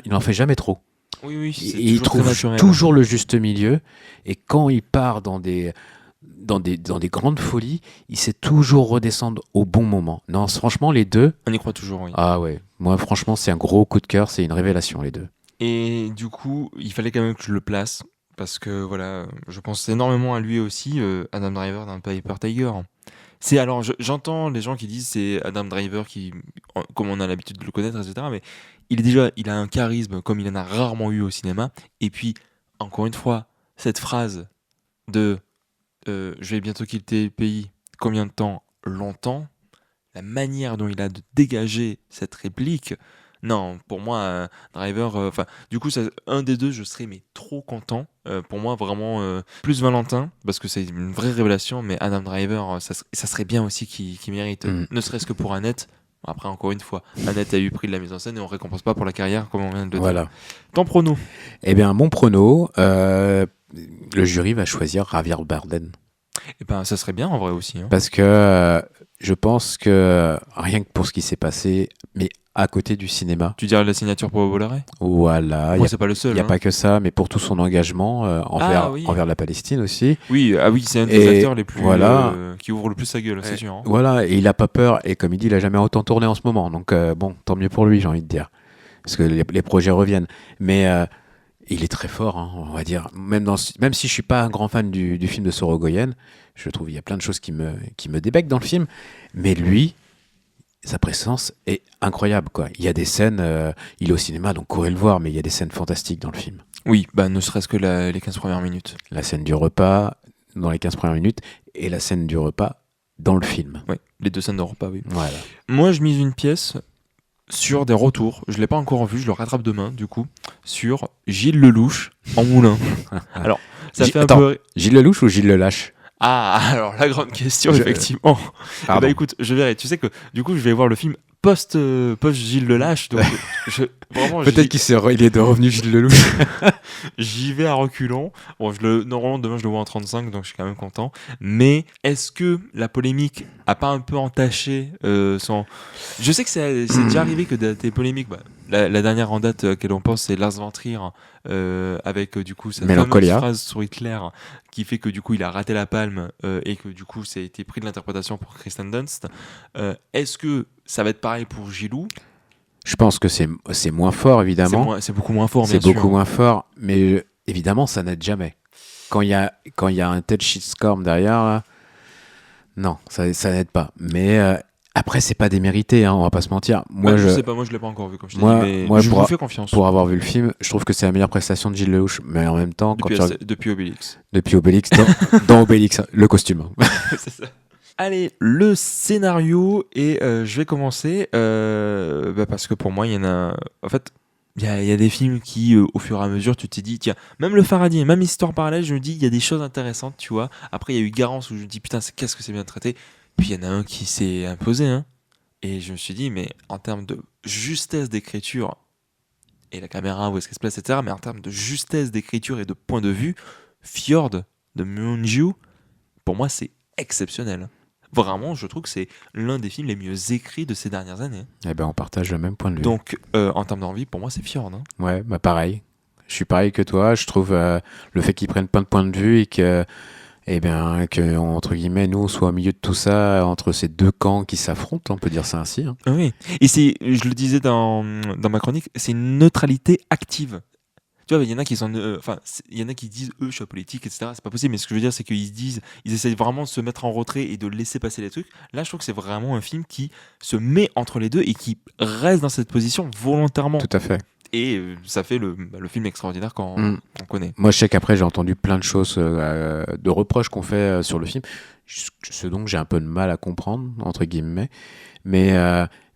Speaker 1: n'en fait jamais trop.
Speaker 2: Oui, oui, c'est
Speaker 1: Il
Speaker 2: toujours très
Speaker 1: trouve
Speaker 2: naturel.
Speaker 1: toujours le juste milieu. Et quand il part dans des grandes folies, il sait toujours redescendre au bon moment. Non, franchement, les deux,
Speaker 2: On y croit toujours, oui.
Speaker 1: ah ouais, moi franchement, c'est un gros coup de cœur, c'est une révélation, les deux.
Speaker 2: Et du coup, il fallait quand même que je le place. Parce que voilà, je pense énormément à lui aussi, Adam Driver dans Paper Tiger. Alors, j'entends les gens qui disent c'est Adam Driver qui, comme on a l'habitude de le connaître, etc. Mais il a un charisme comme il en a rarement eu au cinéma. Et puis, encore une fois, cette phrase de je vais bientôt quitter le pays, combien de temps? Longtemps. La manière dont il a de dégager cette réplique, non, pour moi, Driver, enfin, du coup, un des deux, je serais mais trop content. Pour moi, vraiment, plus Valentin, parce que c'est une vraie révélation, mais Adam Driver, ça serait bien aussi qu'il mérite,
Speaker 1: Mm.
Speaker 2: ne serait-ce que pour Annette. Après, encore une fois, Annette a eu prix de la mise en scène et on récompense pas pour la carrière, comme on vient de le dire.
Speaker 1: Voilà.
Speaker 2: Ton prono?
Speaker 1: Eh bien, mon prono, le jury va choisir Javier Bardem.
Speaker 2: Eh ben, ça serait bien en vrai aussi. Hein.
Speaker 1: Parce que je pense que rien que pour ce qui s'est passé, mais à côté du cinéma,
Speaker 2: Tu dirais la signature pour Bolloré?
Speaker 1: voilà, il
Speaker 2: Moi,
Speaker 1: n'y
Speaker 2: c'est pas le
Speaker 1: a,
Speaker 2: seul.
Speaker 1: y a
Speaker 2: Hein.
Speaker 1: pas que ça, mais pour tout son engagement envers,
Speaker 2: oui.
Speaker 1: envers la Palestine aussi.
Speaker 2: Oui, ah oui, c'est un des
Speaker 1: Et
Speaker 2: acteurs les plus
Speaker 1: voilà.
Speaker 2: qui ouvre le plus sa gueule, c'est sûr. Hein.
Speaker 1: Voilà, et il a pas peur, et comme il dit, il a jamais autant tourné en ce moment, donc bon, tant mieux pour lui, j'ai envie de dire, parce que les projets reviennent. Mais il est très fort, hein, on va dire. Même si je suis pas un grand fan du film de Sorogoyen, je trouve qu'il y a plein de choses qui me débectent dans le film, mais lui, sa présence est incroyable, quoi. Il y a des scènes, il est au cinéma, donc courez le voir, mais il y a des scènes fantastiques dans le film.
Speaker 2: Oui, bah ne serait-ce que les 15 premières minutes.
Speaker 1: La scène du repas dans les 15 premières minutes et la scène du repas dans le film.
Speaker 2: Oui, les deux scènes de repas, oui.
Speaker 1: Voilà.
Speaker 2: Moi, je mise une pièce sur des retours. Je l'ai pas encore vu, je le rattrape demain, du coup, sur Gilles Lelouch en moulin. Alors, ça fait un peu...
Speaker 1: Gilles Lelouch ou Gilles Lelâche?
Speaker 2: Ah, alors la grande question,
Speaker 1: Je-
Speaker 2: effectivement.
Speaker 1: Pardon.
Speaker 2: Bah écoute, je verrai. Tu sais que du coup, je vais voir le film post Gilles Lelâche, donc vraiment,
Speaker 1: Peut-être il est de revenu Gilles Lelouch.
Speaker 2: j'y vais à reculons. Bon, normalement demain je le vois en 35, donc je suis quand même content. Mais est-ce que la polémique a pas un peu entaché son... Je sais que c'est déjà arrivé que des polémiques. Bah, la dernière en date à laquelle on pense, c'est Lars von Trier, avec du coup cette fameuse
Speaker 1: Mélancolia.
Speaker 2: phrase sur Hitler qui fait que du coup il a raté la palme et que du coup ça a été pris de l'interprétation pour Kristen Dunst. Est-ce que ça va être pareil pour Gilou?
Speaker 1: Je pense que c'est moins fort, évidemment.
Speaker 2: C'est beaucoup moins fort, bien
Speaker 1: C'est
Speaker 2: sûr.
Speaker 1: beaucoup moins fort, mais évidemment, ça n'aide jamais. Quand il y a un tel shitstorm derrière, là, non, ça n'aide pas. Mais après, c'est pas démérité, hein, on va pas se mentir. Moi,
Speaker 2: Je sais pas, moi je l'ai pas encore vu comme je t'ai dit,
Speaker 1: moi,
Speaker 2: mais
Speaker 1: moi,
Speaker 2: je vous fais confiance.
Speaker 1: pour avoir vu le film, je trouve que c'est la meilleure prestation de Gilles Lelouch. Mais en même temps,
Speaker 2: Depuis Obélix.
Speaker 1: depuis Obélix, dans Obélix, le costume.
Speaker 2: C'est ça. Allez, le scénario, et je vais commencer parce que pour moi, il y en a. En fait, il y a des films qui, au fur et à mesure, tu t'es dit, tiens, même Le Faraday, même Histoire parallèle, je me dis, il y a des choses intéressantes, tu vois. Après, il y a eu Garance où je me dis, putain, qu'est-ce que c'est bien traité. Puis il y en a un qui s'est imposé, hein. Et je me suis dit, mais en termes de justesse d'écriture, et la caméra, où est-ce qu'elle se place, etc., mais en termes de justesse d'écriture et de point de vue, Fjord de Moon Ju, pour moi, c'est exceptionnel. Vraiment, je trouve que c'est l'un des films les mieux écrits de ces dernières années.
Speaker 1: Eh ben, on partage le même point de vue.
Speaker 2: Donc, en termes d'envie, pour moi, c'est Fjord. Hein.
Speaker 1: Ouais, bah pareil. Je suis pareil que toi. Je trouve le fait qu'ils prennent plein de points de vue et que, eh bien, que entre guillemets, nous, on soit au milieu de tout ça, entre ces deux camps qui s'affrontent, on peut dire ça ainsi. Hein.
Speaker 2: Ah oui. Et je le disais dans ma chronique, c'est une neutralité active. Tu vois, il y en a qui sont, il y en a qui disent, je suis apolitique, etc. C'est pas possible. Mais ce que je veux dire, c'est ils essayent vraiment de se mettre en retrait et de laisser passer les trucs. Là, je trouve que c'est vraiment un film qui se met entre les deux et qui reste dans cette position volontairement.
Speaker 1: Tout à fait.
Speaker 2: Et ça fait le film extraordinaire qu'on connaît.
Speaker 1: Moi, je sais qu'après, j'ai entendu plein de choses, de reproches qu'on fait sur le film, ce dont j'ai un peu de mal à comprendre, entre guillemets. Mais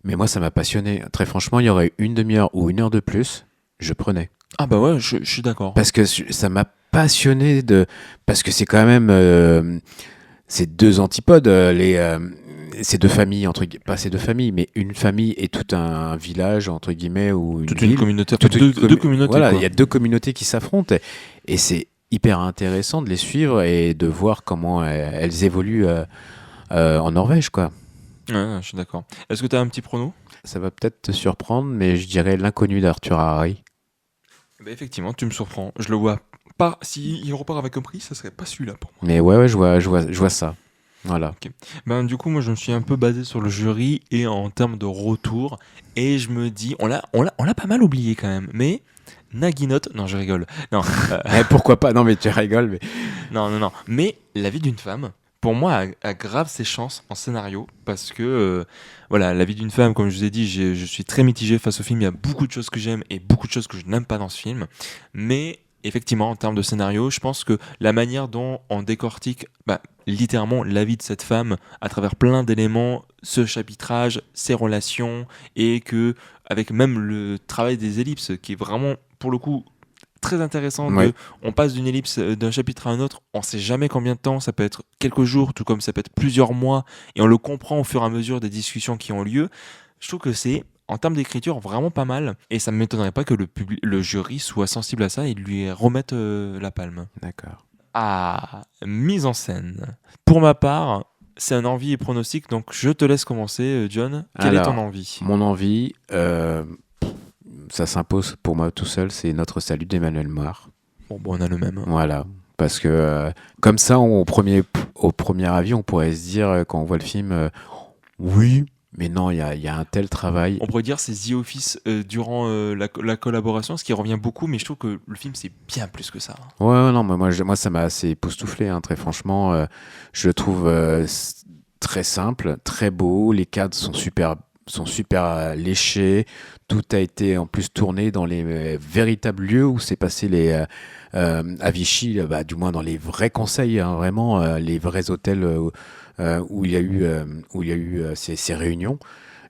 Speaker 1: moi, ça m'a passionné. Très franchement, il y aurait une demi-heure ou une heure de plus, je prenais.
Speaker 2: Ah bah ouais, je suis d'accord.
Speaker 1: Parce que ça m'a passionné parce que c'est quand même ces deux antipodes, ces deux familles, pas ces deux familles, mais une famille et tout un village, entre guillemets, ou une
Speaker 2: Toute
Speaker 1: ville.
Speaker 2: une communauté,
Speaker 1: Deux
Speaker 2: communautés.
Speaker 1: Voilà,
Speaker 2: quoi.
Speaker 1: il y a deux communautés qui s'affrontent et c'est hyper intéressant de les suivre et de voir comment elles évoluent en Norvège, quoi.
Speaker 2: Ouais, je suis d'accord. Est-ce que tu as un petit prono?
Speaker 1: Ça va peut-être te surprendre, mais je dirais L'inconnu d'Arthur Harari.
Speaker 2: Bah, effectivement, tu me surprends. Je le vois pas. Si il repart avec un prix, ça serait pas celui-là pour moi.
Speaker 1: Mais ouais, je vois ça. Voilà.
Speaker 2: Ok. Ben, du coup, moi, je me suis un peu basé sur le jury et en termes de retour. Et je me dis, on l'a pas mal oublié quand même. Mais Naginot, non, je rigole. Non,
Speaker 1: Pourquoi pas? Non, mais tu rigoles, mais
Speaker 2: non, non, non. Mais La vie d'une femme, pour moi, a grave ses chances en scénario. Parce que, voilà, La vie d'une femme, comme je vous ai dit, je suis très mitigé face au film. Il y a beaucoup de choses que j'aime et beaucoup de choses que je n'aime pas dans ce film. Mais effectivement, en termes de scénario, je pense que la manière dont on décortique bah, littéralement la vie de cette femme à travers plein d'éléments, ce chapitrage, ses relations, et que, avec même le travail des ellipses, qui est vraiment, pour le coup, très intéressant
Speaker 1: ouais.
Speaker 2: on passe d'une ellipse d'un chapitre à un autre, on sait jamais combien de temps, ça peut être quelques jours, tout comme ça peut être plusieurs mois, et on le comprend au fur et à mesure des discussions qui ont lieu. Je trouve que c'est, en termes d'écriture, vraiment pas mal, et ça ne m'étonnerait pas que le jury soit sensible à ça et lui remette la palme.
Speaker 1: D'accord.
Speaker 2: Ah, mise en scène. Pour ma part, c'est un envie et pronostic, donc je te laisse commencer, John. Quelle est ton
Speaker 1: Alors,
Speaker 2: envie?
Speaker 1: mon envie, ça s'impose pour moi tout seul, c'est Notre Salut d'Emmanuel Moir.
Speaker 2: Bon, on a le même.
Speaker 1: Voilà. Parce que comme ça, au premier avis, on pourrait se dire, quand on voit le film, oui, mais non, il y a un tel travail.
Speaker 2: On pourrait dire c'est The Office durant la collaboration, ce qui revient beaucoup, mais je trouve que le film c'est bien plus que ça.
Speaker 1: Ouais, ouais, non, mais moi, ça m'a assez époustouflé, hein, très franchement. Je le trouve très simple, très beau. Les cadres sont super léchés. Tout a été en plus tourné dans les véritables lieux où s'est passé à Vichy, du moins dans les vrais conseils, hein, vraiment les vrais hôtels où il y a eu ces réunions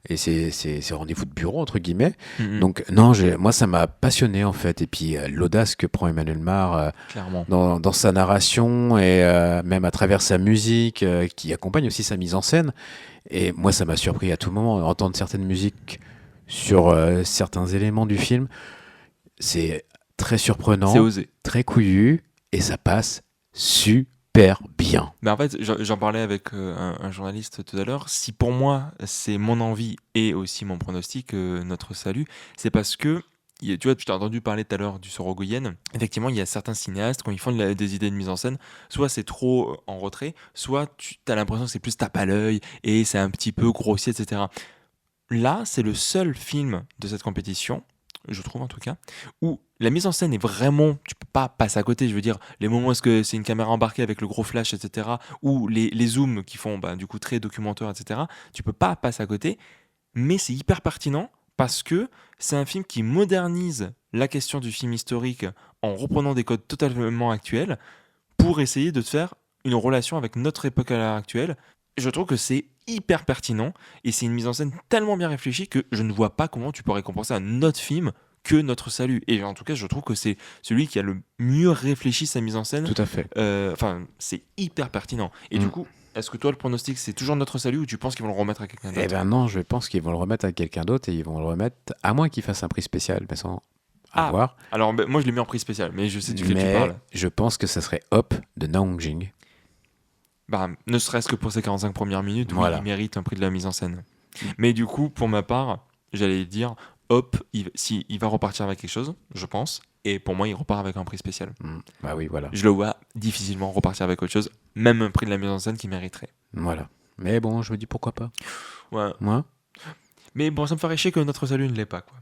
Speaker 1: et ces rendez-vous de bureau entre guillemets.
Speaker 2: Mhm,
Speaker 1: Donc non, moi ça m'a passionné en fait. Et puis l'audace que prend Emmanuel Mar
Speaker 2: clairement.
Speaker 1: dans sa narration et même à travers sa musique qui accompagne aussi sa mise en scène. Et moi ça m'a surpris à tout moment entendre certaines musiques sur certains éléments du film. C'est très
Speaker 2: C'est
Speaker 1: surprenant,
Speaker 2: osé.
Speaker 1: très couillu et ça passe super bien.
Speaker 2: Mais en fait, j'en parlais avec un journaliste tout à l'heure. Si pour moi c'est mon envie et aussi mon pronostic, notre salut, c'est parce que tu vois, tu t'ai entendu parler tout à l'heure du Sorogoyen. Effectivement, il y a certains cinéastes, quand ils font des idées de mise en scène, soit c'est trop en retrait, soit tu as l'impression que c'est plus tape à l'œil et c'est un petit peu grossier, etc. Là, c'est le seul film de cette compétition, je trouve en tout cas, où la mise en scène est vraiment, tu peux pas passer à côté. Je veux dire, les moments où est-ce que c'est une caméra embarquée avec le gros flash, etc., ou les zooms qui font du coup très documentaire, etc., tu peux pas passer à côté, mais c'est hyper pertinent parce que c'est un film qui modernise la question du film historique en reprenant des codes totalement actuels pour essayer de te faire une relation avec notre époque à l'heure actuelle. Je trouve que c'est hyper pertinent et c'est une mise en scène tellement bien réfléchie que je ne vois pas comment tu pourrais compenser un autre film que Notre Salut. Et en tout cas, je trouve que c'est celui qui a le mieux réfléchi sa mise en scène.
Speaker 1: Tout à fait.
Speaker 2: Enfin, c'est hyper pertinent. Et du
Speaker 1: Mm.
Speaker 2: coup, est-ce que toi, le pronostic, c'est toujours Notre Salut ou tu penses qu'ils vont le remettre à quelqu'un
Speaker 1: Eh
Speaker 2: d'autre?
Speaker 1: ben non, je pense qu'ils vont le remettre à quelqu'un d'autre et ils vont le remettre, à moins qu'ils fassent un prix spécial, mais sans
Speaker 2: Ah,
Speaker 1: avoir.
Speaker 2: alors moi je l'ai mis en prix spécial, mais je sais duquel tu
Speaker 1: Mais
Speaker 2: parles.
Speaker 1: je pense que ça serait Hop de Naong Jing.
Speaker 2: Ne serait-ce que pour ces 45 premières minutes, oui,
Speaker 1: Voilà.
Speaker 2: il mérite un prix de la mise en scène. Mais du coup, pour ma part, j'allais dire, hop, il va repartir avec quelque chose, je pense. Et pour moi, il repart avec un prix spécial.
Speaker 1: Bah oui, voilà.
Speaker 2: Je le vois difficilement repartir avec autre chose, même un prix de la mise en scène qui mériterait.
Speaker 1: Voilà. Mais bon, je me dis pourquoi pas.
Speaker 2: Ouais.
Speaker 1: Moi
Speaker 2: Mais bon, ça me ferait chier que Notre Salut ne l'ait pas, quoi.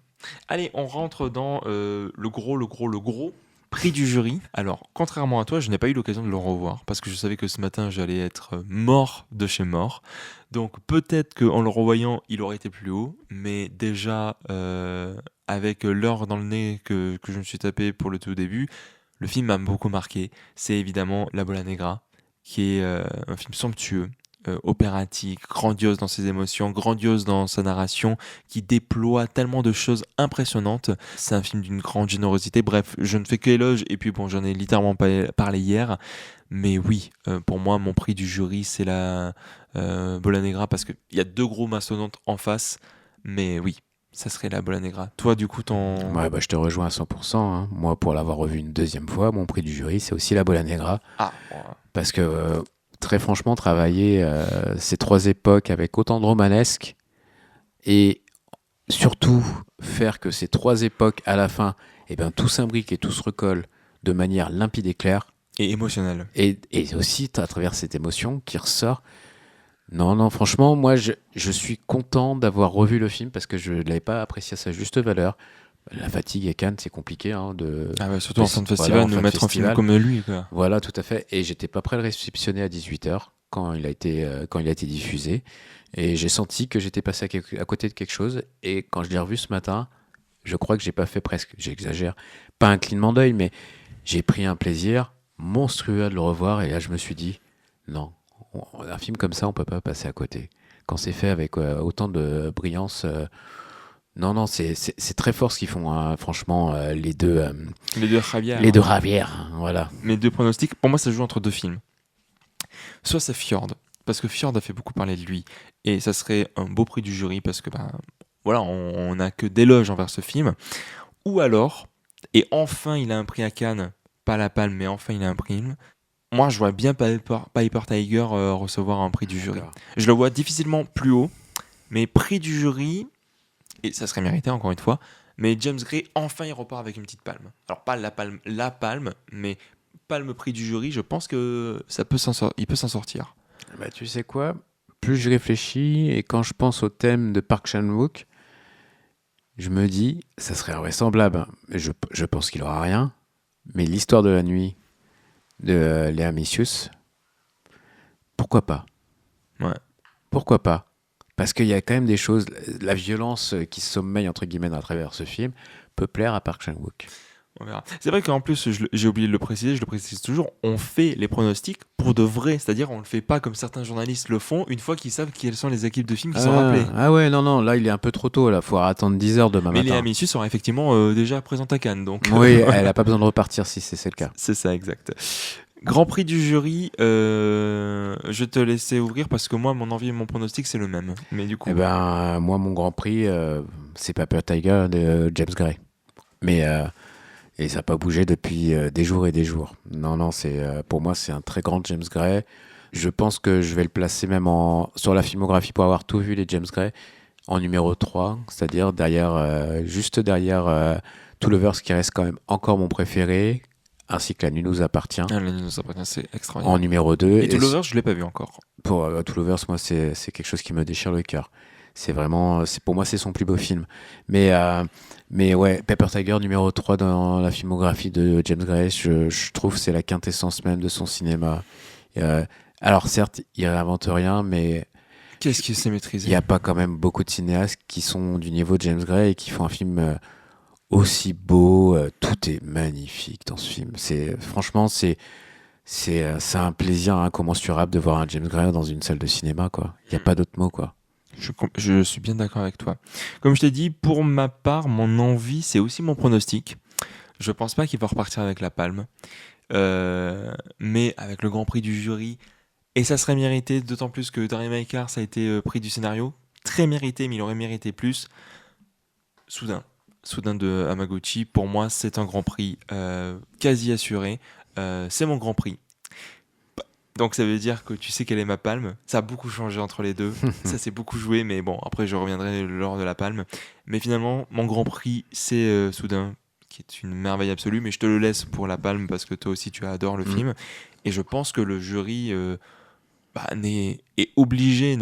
Speaker 2: Allez, on rentre dans le gros prix du jury. Alors, contrairement à toi, je n'ai pas eu l'occasion de le revoir parce que je savais que ce matin, j'allais être mort de chez mort. Donc, peut-être qu'en le revoyant, il aurait été plus haut. Mais déjà, avec l'heure dans le nez que je me suis tapé pour le tout début, le film m'a beaucoup marqué. C'est évidemment La Bola Negra, qui est un film somptueux, opératique, grandiose dans ses émotions, grandiose dans sa narration, qui déploie tellement de choses impressionnantes. C'est un film d'une grande générosité. Bref, je ne fais que éloge, et puis bon, j'en ai littéralement parlé hier. Mais oui, pour moi, mon prix du jury, c'est la Bola Negra, parce qu'il y a deux gros mastodontes en face. Mais oui, ça serait la Bola Negra. Toi, du coup, ton...
Speaker 1: Ouais, bah, je te rejoins à 100%. Hein. Moi, pour l'avoir revu une deuxième fois, mon prix du jury, c'est aussi La Bola Negra.
Speaker 2: Ah, ouais.
Speaker 1: Parce que, très franchement, travailler ces trois époques avec autant de romanesque et surtout faire que ces trois époques, à la fin, eh ben, tout s'imbrique et tout se recolle de manière limpide et claire,
Speaker 2: Et émotionnel.
Speaker 1: et aussi à travers cette émotion qui ressort. Non, non, franchement, moi, je suis content d'avoir revu le film parce que je ne l'avais pas apprécié à sa juste valeur. La fatigue à Cannes, c'est compliqué, hein,
Speaker 2: Ah ouais, surtout en fin de
Speaker 1: voilà,
Speaker 2: festival,
Speaker 1: en
Speaker 2: nous
Speaker 1: fin de
Speaker 2: mettre un film
Speaker 1: festival.
Speaker 2: comme lui, quoi.
Speaker 1: Voilà, tout à fait. Et j'étais pas prêt à le réceptionner à 18h quand il a été diffusé. Et j'ai senti que j'étais passé à côté de quelque chose. Et quand je l'ai revu ce matin, je crois que j'ai pas fait presque, j'exagère, pas un clignement d'œil, mais j'ai pris un plaisir monstrueux à le revoir. Et là, je me suis dit, non, un film comme ça, on peut pas passer à côté. Quand c'est fait avec autant de brillance, non, non, c'est très fort ce qu'ils font, hein, franchement,
Speaker 2: Les deux Javier.
Speaker 1: les deux Javier, hein, voilà.
Speaker 2: Mes deux pronostics, pour moi, ça se joue entre deux films. Soit c'est Fjord, parce que Fjord a fait beaucoup parler de lui, et ça serait un beau prix du jury, parce que ben, voilà, on n'a que d'éloges envers ce film. Ou alors, et enfin il a un prix à Cannes, pas la Palme, mais enfin il a un prix. Moi, je vois bien Piper Tiger recevoir un prix du jury.
Speaker 1: D'accord.
Speaker 2: Je le vois difficilement plus haut, mais prix du jury, et ça serait mérité encore une fois, mais James Gray, enfin il repart avec une petite palme. Alors pas la palme, mais palme prix du jury, je pense que il peut s'en sortir.
Speaker 1: Bah, tu sais quoi? Plus je réfléchis et quand je pense au thème de Park Chan-wook, je me dis, ça serait vraisemblable, hein. Je pense qu'il aura rien, mais l'histoire de la nuit de Léa Missius, pourquoi pas?
Speaker 2: Ouais.
Speaker 1: Pourquoi pas? Parce qu'il y a quand même des choses, la violence qui sommeille entre guillemets à travers ce film peut plaire à Park Chan-wook.
Speaker 2: On verra. C'est vrai qu'en plus, j'ai oublié de le préciser, je le précise toujours, on fait les pronostics pour de vrai, c'est-à-dire on le fait pas comme certains journalistes le font une fois qu'ils savent quelles sont les équipes de films qui sont rappelées.
Speaker 1: Ah ouais, non, non, là il est un peu trop tôt, là, faut attendre 10 heures demain
Speaker 2: Mais
Speaker 1: matin.
Speaker 2: Léa Missus sera effectivement déjà présente à Cannes, donc
Speaker 1: Oui, elle a pas besoin de repartir si c'est le cas.
Speaker 2: c'est ça, exact. Grand prix du jury, je te laissais ouvrir parce que moi, mon envie et mon pronostic, c'est le même. Mais du coup,
Speaker 1: Eh ben, moi, mon grand prix, c'est Paper Tiger de James Gray. Mais et ça n'a pas bougé depuis des jours et des jours. Non, non, pour moi, c'est un très grand James Gray. Je pense que je vais le placer même sur la filmographie pour avoir tout vu les James Gray en numéro 3, c'est-à-dire juste derrière Two Lovers qui reste quand même encore mon préféré, ainsi que La Nuit nous appartient
Speaker 2: la nuit nous appartient, c'est extraordinaire.
Speaker 1: en numéro 2.
Speaker 2: Et To Lovers, je l'ai pas vu encore.
Speaker 1: Pour Two Lovers, moi, c'est quelque chose qui me déchire le cœur. C'est vraiment, pour moi, c'est son plus beau film. Mais ouais, Paper Tiger numéro 3 dans la filmographie de James Gray, je trouve que c'est la quintessence même de son cinéma. Alors certes, il réinvente rien, mais
Speaker 2: Qu'est-ce qui s'est
Speaker 1: il
Speaker 2: maîtrisé?
Speaker 1: n'y a pas quand même beaucoup de cinéastes qui sont du niveau de James Gray et qui font un film aussi beau. Tout est magnifique dans ce film. Franchement, c'est un plaisir incommensurable de voir un James Gray dans une salle de cinéma, quoi. Il n'y a pas d'autre mot, quoi.
Speaker 2: Je suis bien d'accord avec toi. Comme je t'ai dit, pour ma part, mon envie, c'est aussi mon pronostic. Je pense pas qu'il va repartir avec la palme. Mais avec le grand prix du jury, et ça serait mérité, d'autant plus que Darren Maikar, ça a été prix du scénario. Très mérité, mais il aurait mérité plus. Soudain de Hamaguchi, pour moi, c'est un grand prix quasi assuré. C'est mon grand prix. Donc ça veut dire que tu sais quelle est ma palme. Ça a beaucoup changé entre les deux. Ça s'est beaucoup joué, mais bon, après je reviendrai lors de la palme. Mais finalement, mon grand prix, c'est Soudain, qui est une merveille absolue. Mais je te le laisse pour la palme parce que toi aussi tu adores le film. Et je pense que le jury est obligé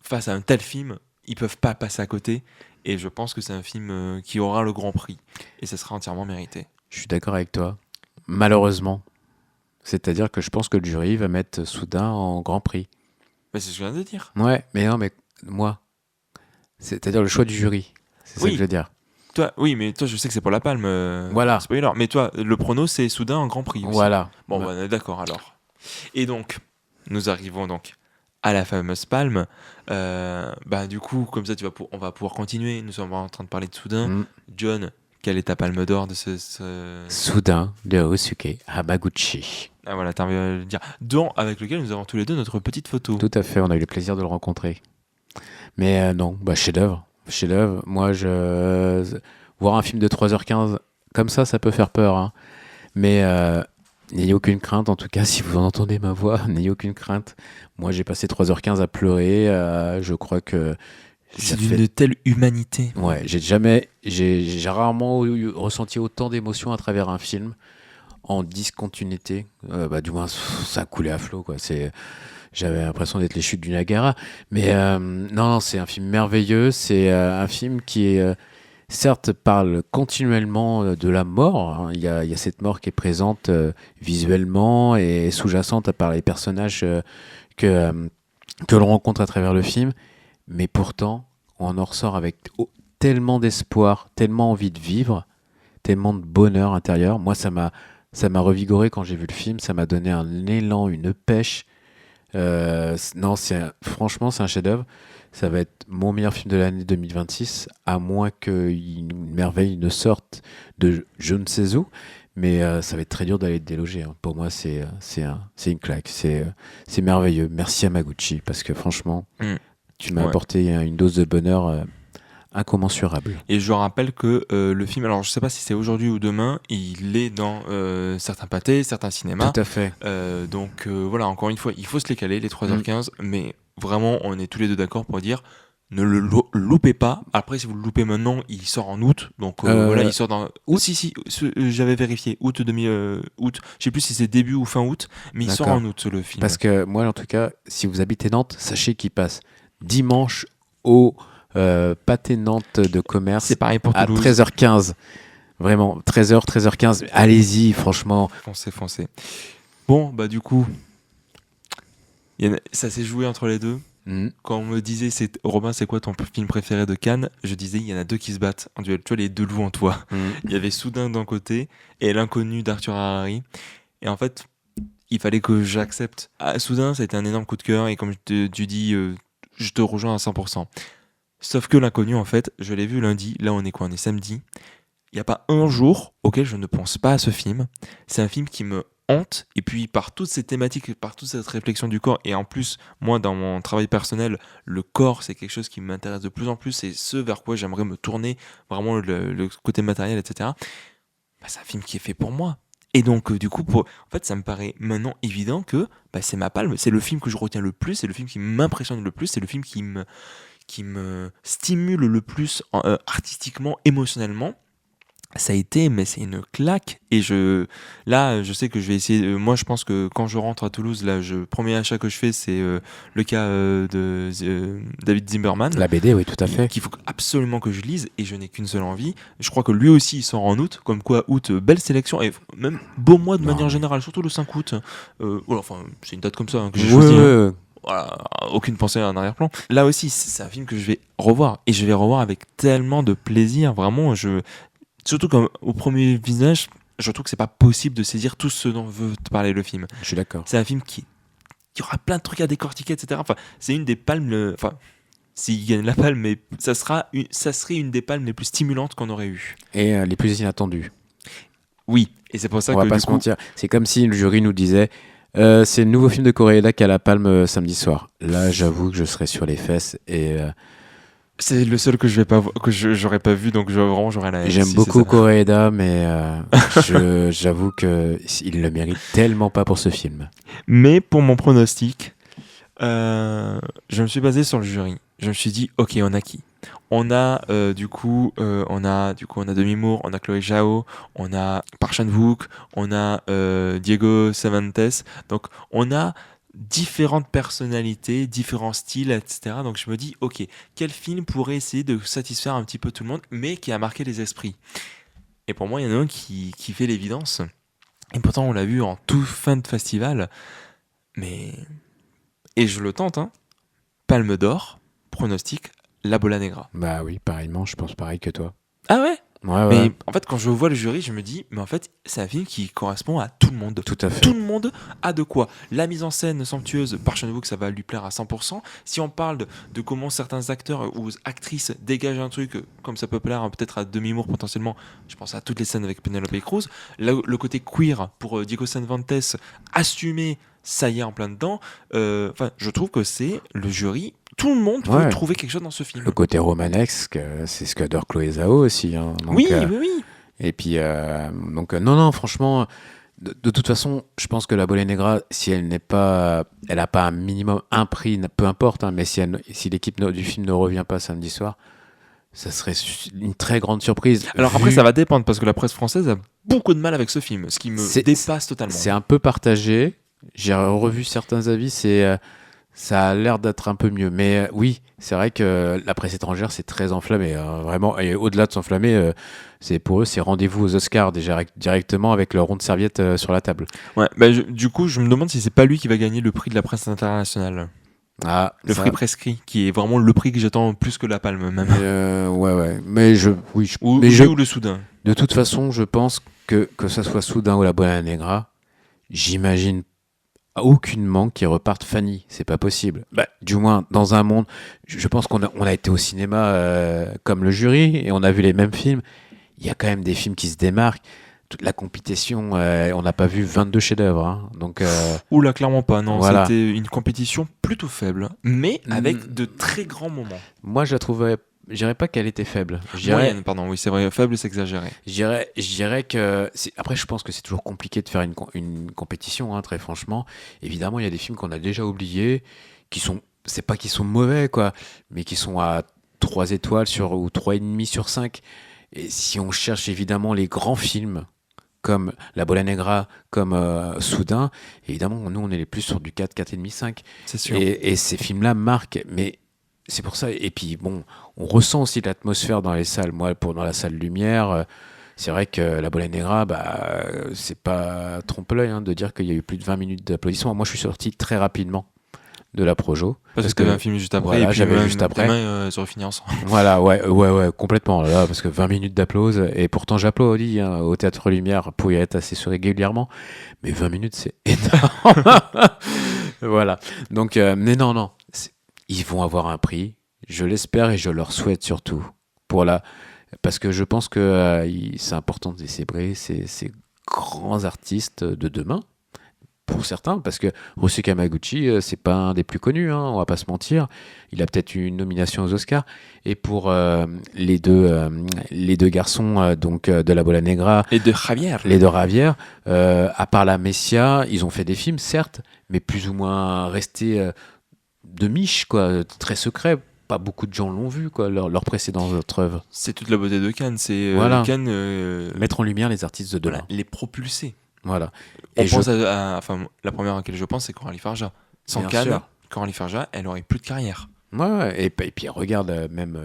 Speaker 2: face à un tel film, ils peuvent pas passer à côté. Et je pense que c'est un film qui aura le grand prix. Et ça sera entièrement mérité.
Speaker 1: Je suis d'accord avec toi. Malheureusement. C'est-à-dire que je pense que le jury va mettre Soudain en grand prix.
Speaker 2: Mais c'est ce que je viens de dire.
Speaker 1: Ouais, mais non, mais moi. C'est-à-dire le choix du jury. C'est ça que je veux dire.
Speaker 2: Toi, oui, mais toi, je sais que c'est pour la palme.
Speaker 1: Voilà.
Speaker 2: Spoiler. Mais toi, le prono, c'est Soudain en grand prix aussi.
Speaker 1: Voilà.
Speaker 2: Bon,
Speaker 1: Bah,
Speaker 2: on est d'accord alors. Et donc, nous arrivons donc à la fameuse palme. Du coup, comme ça, on va pouvoir continuer. Nous sommes en train de parler de Soudain. John, quelle est ta palme d'or de ce...
Speaker 1: Soudain de Ryusuke Hamaguchi.
Speaker 2: Ah voilà, t'as envie de le dire. Avec lequel nous avons tous les deux notre petite photo.
Speaker 1: Tout à fait, on a eu le plaisir de le rencontrer. Mais non, chef-d'œuvre. Chef-d'œuvre. Moi, voir un film de 3h15 comme ça peut faire peur. Hein. Mais n'ayez aucune crainte, en tout cas, si vous en entendez ma voix, n'ayez aucune crainte. Moi, j'ai passé 3h15 à pleurer. Je crois que
Speaker 2: C'est d'une telle humanité.
Speaker 1: Ouais, j'ai rarement ressenti autant d'émotions à travers un film en discontinuité. Du moins, ça coulait à flot, quoi. J'avais l'impression d'être les chutes du Niagara. Mais non, c'est un film merveilleux. C'est un film qui certes, parle continuellement de la mort. Hein. Il y a cette mort qui est présente visuellement et sous-jacente par les personnages que, euh, que l'on rencontre à travers le film. Mais pourtant, on en ressort avec tellement d'espoir, tellement envie de vivre, tellement de bonheur intérieur. Moi, ça m'a revigoré quand j'ai vu le film. Ça m'a donné un élan, une pêche. Non, franchement, c'est un chef-d'œuvre. Ça va être mon meilleur film de l'année 2026, à moins qu'une merveille ne sorte de je ne sais où. Mais ça va être très dur d'aller le déloger. Hein. Pour moi, c'est une claque. C'est merveilleux. Merci Yamaguchi, parce que franchement, tu m'as apporté une dose de bonheur incommensurable.
Speaker 2: Et je rappelle que le film, alors je sais pas si c'est aujourd'hui ou demain, il est dans certains pâtés, certains cinémas.
Speaker 1: Tout à fait.
Speaker 2: Donc voilà, encore une fois, il faut se les caler, les 3h15, mais vraiment, on est tous les deux d'accord pour dire ne le loupez pas. Après, si vous le loupez maintenant, il sort en août. Donc voilà, il sort dans août. Si, j'avais vérifié, août. Je sais plus si c'est début ou fin août, mais il sort en août le film.
Speaker 1: Parce que moi, en tout cas, si vous habitez Nantes, sachez qu'il passe dimanche au Pâté Nantes de commerce.
Speaker 2: C'est pareil pour Toulouse.
Speaker 1: À 13h15. Vraiment, 13h15. Allez-y, franchement.
Speaker 2: Foncez. Bon, bah du coup, ça s'est joué entre les deux. Quand on me disait Robin, c'est quoi ton film préféré de Cannes, je disais il y en a deux qui se battent en duel. Tu vois, les deux loups en toi. Il y avait Soudain d'un côté et L'inconnu d'Arthur Harari. Et en fait, il fallait que j'accepte. Soudain, ça a été un énorme coup de cœur et comme tu dis, je te rejoins à 100%. Sauf que L'inconnu, en fait, je l'ai vu lundi. Là, on est quoi ? On est samedi. Il n'y a pas un jour auquel je ne pense pas à ce film. C'est un film qui me hante, et puis par toutes ces thématiques, par toute cette réflexion du corps, et en plus, moi, dans mon travail personnel, le corps, c'est quelque chose qui m'intéresse de plus en plus, et ce vers quoi j'aimerais me tourner, vraiment le côté matériel, etc. C'est un film qui est fait pour moi. Et donc, du coup, en fait, ça me paraît maintenant évident que c'est ma palme, c'est le film que je retiens le plus, c'est le film qui m'impressionne le plus, c'est le film qui me stimule le plus artistiquement, émotionnellement. Ça a été, mais c'est une claque. Et je sais que je vais essayer. Moi, je pense que quand je rentre à Toulouse, le premier achat que je fais, c'est le cas de David Zimmerman.
Speaker 1: La BD, oui, tout à fait.
Speaker 2: Qu'il faut absolument que je lise, et je n'ai qu'une seule envie. Je crois que lui aussi, il sort en août. Comme quoi, août, belle sélection, et même beau mois de manière générale, surtout le 5 août. C'est une date comme ça que j'ai choisie. Voilà, aucune pensée en arrière-plan. Là aussi, c'est un film que je vais revoir, et je vais revoir avec tellement de plaisir. Vraiment, surtout comme au premier visage, je trouve que c'est pas possible de saisir tout ce dont veut te parler le film.
Speaker 1: Je suis d'accord.
Speaker 2: C'est un film qui aura plein de trucs à décortiquer, etc. Enfin, c'est une des palmes. S'il gagne la palme, mais ça serait une des palmes les plus stimulantes qu'on aurait eues.
Speaker 1: Et les plus inattendues.
Speaker 2: Oui, et c'est pour ça
Speaker 1: on
Speaker 2: que.
Speaker 1: On va pas se mentir. C'est comme si le jury nous disait c'est le nouveau film de Koreeda qui a la palme samedi soir. Là, j'avoue que je serais sur les fesses et.
Speaker 2: C'est le seul que j'aurais pas vu, donc j'aurais la haine.
Speaker 1: J'aime beaucoup Koreeda, mais j'avoue qu'il le mérite tellement pas pour ce film. Mais
Speaker 2: pour mon pronostic, je me suis basé sur le jury. Je me suis dit, ok, on a qui ? On a du coup Demi Moore, on a Chloé Zhao, on a Park Chan-wook, on a Diego Cervantes. Donc on a différentes personnalités, différents styles, etc. Donc je me dis, ok, quel film pourrait essayer de satisfaire un petit peu tout le monde, mais qui a marqué les esprits ? Et pour moi, il y en a un qui fait l'évidence. Et pourtant, on l'a vu en toute fin de festival. Et je le tente, hein. Palme d'or, pronostic, La Bola Negra.
Speaker 1: Bah oui, pareillement, je pense pareil que toi.
Speaker 2: Ah ouais ?
Speaker 1: Ouais.
Speaker 2: Mais en fait, quand je vois le jury, je me dis, mais en fait, c'est un film qui correspond à tout le monde.
Speaker 1: Tout à fait.
Speaker 2: Tout le monde a de quoi. La mise en scène somptueuse, Park Chan-wook, ça va lui plaire à 100%. Si on parle de comment certains acteurs ou actrices dégagent un truc, comme ça peut plaire peut-être à Demi Moore potentiellement, je pense à toutes les scènes avec Penelope Cruz. Là, le côté queer pour Diego Cervantes, assumé, ça y est, en plein dedans. Je trouve que c'est le jury. Tout le monde peut trouver quelque chose dans ce film.
Speaker 1: Le côté romanesque, c'est ce qu'adore Chloé Zhao aussi. Hein. Donc,
Speaker 2: oui.
Speaker 1: Et puis, non, franchement, de toute façon, je pense que la Bola Negra, si elle n'a pas un minimum, un prix, peu importe, hein, mais si l'équipe du film ne revient pas samedi soir, ça serait une très grande surprise.
Speaker 2: Alors après, ça va dépendre parce que la presse française a beaucoup de mal avec ce film, ce qui me dépasse totalement.
Speaker 1: C'est un peu partagé. J'ai revu certains avis, ça a l'air d'être un peu mieux. Mais oui, c'est vrai que la presse étrangère, c'est très enflammé. Vraiment, et au-delà de s'enflammer, pour eux, c'est rendez-vous aux Oscars déjà directement avec leur ronde serviette sur la table.
Speaker 2: Ouais, du coup, je me demande si c'est pas lui qui va gagner le prix de la presse internationale. Le prix prescrit, qui est vraiment le prix que j'attends plus que la Palme même.
Speaker 1: Ouais. Mais
Speaker 2: ou le Soudain.
Speaker 1: De toute façon, je pense que ça soit Soudain ou la Bola Negra, j'imagine aucunement qu'ils repartent Fanny. C'est pas possible. Du moins, dans un monde, je pense qu'on a été au cinéma comme le jury et on a vu les mêmes films. Il y a quand même des films qui se démarquent. Toute la compétition, on n'a pas vu 22 chefs-d'œuvre. Hein. Donc,
Speaker 2: Oula, clairement pas. Non,
Speaker 1: voilà.
Speaker 2: C'était une compétition plutôt faible, mais avec de très grands moments.
Speaker 1: Moi, je la trouvais. Je dirais pas qu'elle était faible.
Speaker 2: Moyenne, pardon. Oui, c'est vrai. Faible, c'est exagéré.
Speaker 1: Je dirais que. Après, je pense que c'est toujours compliqué de faire une compétition, hein, très franchement. Évidemment, il y a des films qu'on a déjà oubliés, c'est pas qu'ils sont mauvais, quoi, mais qui sont à 3 étoiles ou 3,5 sur 5. Et si on cherche évidemment les grands films, comme La Bola Negra, comme Soudain, évidemment, nous, on est les plus sur du 4, 4,5, 5.
Speaker 2: C'est sûr.
Speaker 1: Et ces films-là marquent, mais c'est pour ça. Et puis, bon, on ressent aussi l'atmosphère dans les salles. Moi, dans la salle Lumière, c'est vrai que La Bola Negra, c'est pas trompe-l'œil hein, de dire qu'il y a eu plus de 20 minutes d'applaudissements. Moi, je suis sorti très rapidement de la Projo.
Speaker 2: Parce que tu avais un film juste après,
Speaker 1: voilà,
Speaker 2: et puis
Speaker 1: j'avais juste après.
Speaker 2: Demain, ça aurait fini ensemble.
Speaker 1: Voilà, ouais, complètement. Là, parce que 20 minutes d'applause, et pourtant j'applaudis hein, au Théâtre Lumière pour y être assez régulièrement, mais 20 minutes, c'est énorme. Voilà. Donc, mais non, ils vont avoir un prix, je l'espère et je leur souhaite surtout, parce que je pense que c'est important de célébrer ces grands artistes de demain. Pour certains, parce que Ryusuke Hamaguchi, c'est pas un des plus connus, hein, on va pas se mentir. Il a peut-être eu une nomination aux Oscars. Et pour les deux garçons de La Bola Negra,
Speaker 2: Et de Javier.
Speaker 1: les deux Javier, à part La Messia, ils ont fait des films, certes, mais plus ou moins restés de niche, quoi, très secrets. Pas beaucoup de gens l'ont vu, quoi, leur précédente œuvre.
Speaker 2: C'est toute la beauté de Cannes. C'est
Speaker 1: Voilà.
Speaker 2: Cannes.
Speaker 1: Mettre en lumière les artistes de demain.
Speaker 2: Voilà, les propulser.
Speaker 1: Voilà.
Speaker 2: On pense enfin, la première à laquelle je pense, c'est Coralie Farja. Sans
Speaker 1: Bien
Speaker 2: Cannes,
Speaker 1: sûr.
Speaker 2: Coralie Farja, elle aurait plus de carrière.
Speaker 1: Ouais. Et puis regarde même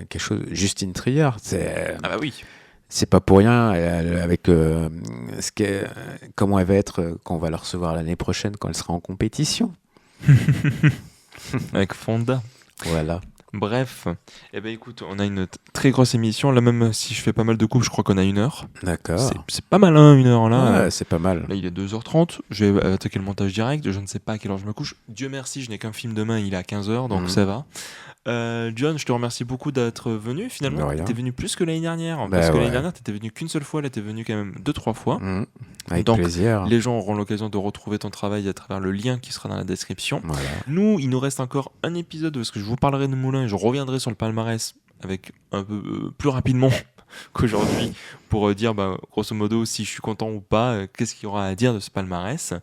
Speaker 1: quelque chose, Justine Triard,
Speaker 2: Ah bah oui.
Speaker 1: c'est pas pour rien avec comment elle va être quand on va la recevoir l'année prochaine quand elle sera en compétition.
Speaker 2: Avec Fonda.
Speaker 1: Voilà.
Speaker 2: Bref, écoute, on a une très grosse émission. Là, même si je fais pas mal de coupes, je crois qu'on a 1 heure.
Speaker 1: D'accord.
Speaker 2: C'est pas mal, hein, 1 heure là.
Speaker 1: Ouais, c'est pas mal.
Speaker 2: Là, il est 2h30. Je vais attaquer le montage direct. Je ne sais pas à quelle heure je me couche. Dieu merci, je n'ai qu'un film demain. Il est à 15h, donc ça va. John, je te remercie beaucoup d'être venu. Finalement, tu étais venu plus que l'année dernière. Parce que l'année dernière, tu étais venu qu'une seule fois. Là, tu es venu quand même 2-3 fois.
Speaker 1: Avec
Speaker 2: donc,
Speaker 1: plaisir.
Speaker 2: Les gens auront l'occasion de retrouver ton travail à travers le lien qui sera dans la description.
Speaker 1: Voilà.
Speaker 2: Nous, il nous reste encore un épisode parce que je vous parlerai de Moulin et je reviendrai sur le palmarès avec un peu plus rapidement qu'aujourd'hui pour dire grosso modo si je suis content ou pas, qu'est-ce qu'il y aura à dire de ce palmarès.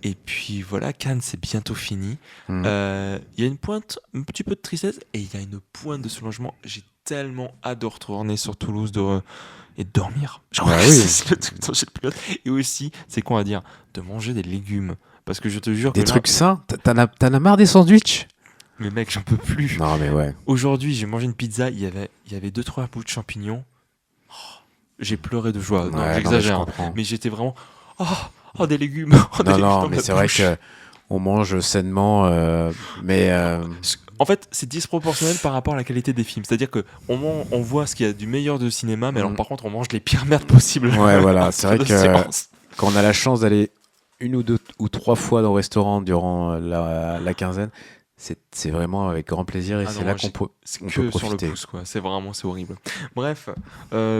Speaker 2: Et puis voilà, Cannes c'est bientôt fini. Il y a une pointe, un petit peu de tristesse et il y a une pointe de soulagement. J'ai tellement hâte de retourner sur Toulouse et de dormir. C'est le truc dont j'ai le plus hâte. Et aussi, c'est quoi à dire, de manger des légumes. Parce que je te jure
Speaker 1: des trucs sains. T'en as marre des sandwichs?
Speaker 2: Mais mec, j'en peux plus.
Speaker 1: Non mais ouais.
Speaker 2: Aujourd'hui, j'ai mangé une pizza, il y avait 2-3 bouts de champignons. J'ai pleuré de joie. Non, j'exagère. Mais j'étais vraiment des légumes.
Speaker 1: Non, mais c'est vrai que on mange sainement, mais
Speaker 2: en fait, c'est disproportionnel par rapport à la qualité des films. C'est-à-dire que on voit ce qu'il y a du meilleur de cinéma, mais alors par contre, on mange les pires merdes possibles.
Speaker 1: Ouais, voilà. C'est vrai que quand on a la chance d'aller 1 ou 2 ou 3 fois dans le restaurant durant la quinzaine, c'est vraiment avec grand plaisir et c'est là qu'on peut profiter.
Speaker 2: Sur le pouce, quoi. C'est horrible. Bref,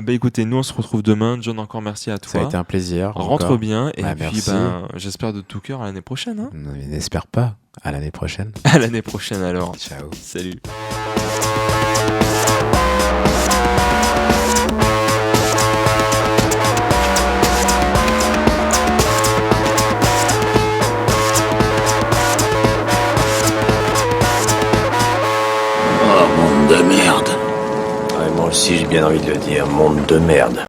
Speaker 2: écoutez, nous on se retrouve demain. John, encore merci à toi.
Speaker 1: Ça a été un plaisir.
Speaker 2: Rentre bien et puis
Speaker 1: merci.
Speaker 2: j'espère de tout cœur à l'année prochaine. Hein.
Speaker 1: N'espère pas. À l'année prochaine.
Speaker 2: À l'année prochaine alors.
Speaker 1: Ciao.
Speaker 2: Salut.
Speaker 3: bien envie de le dire, monde de merde.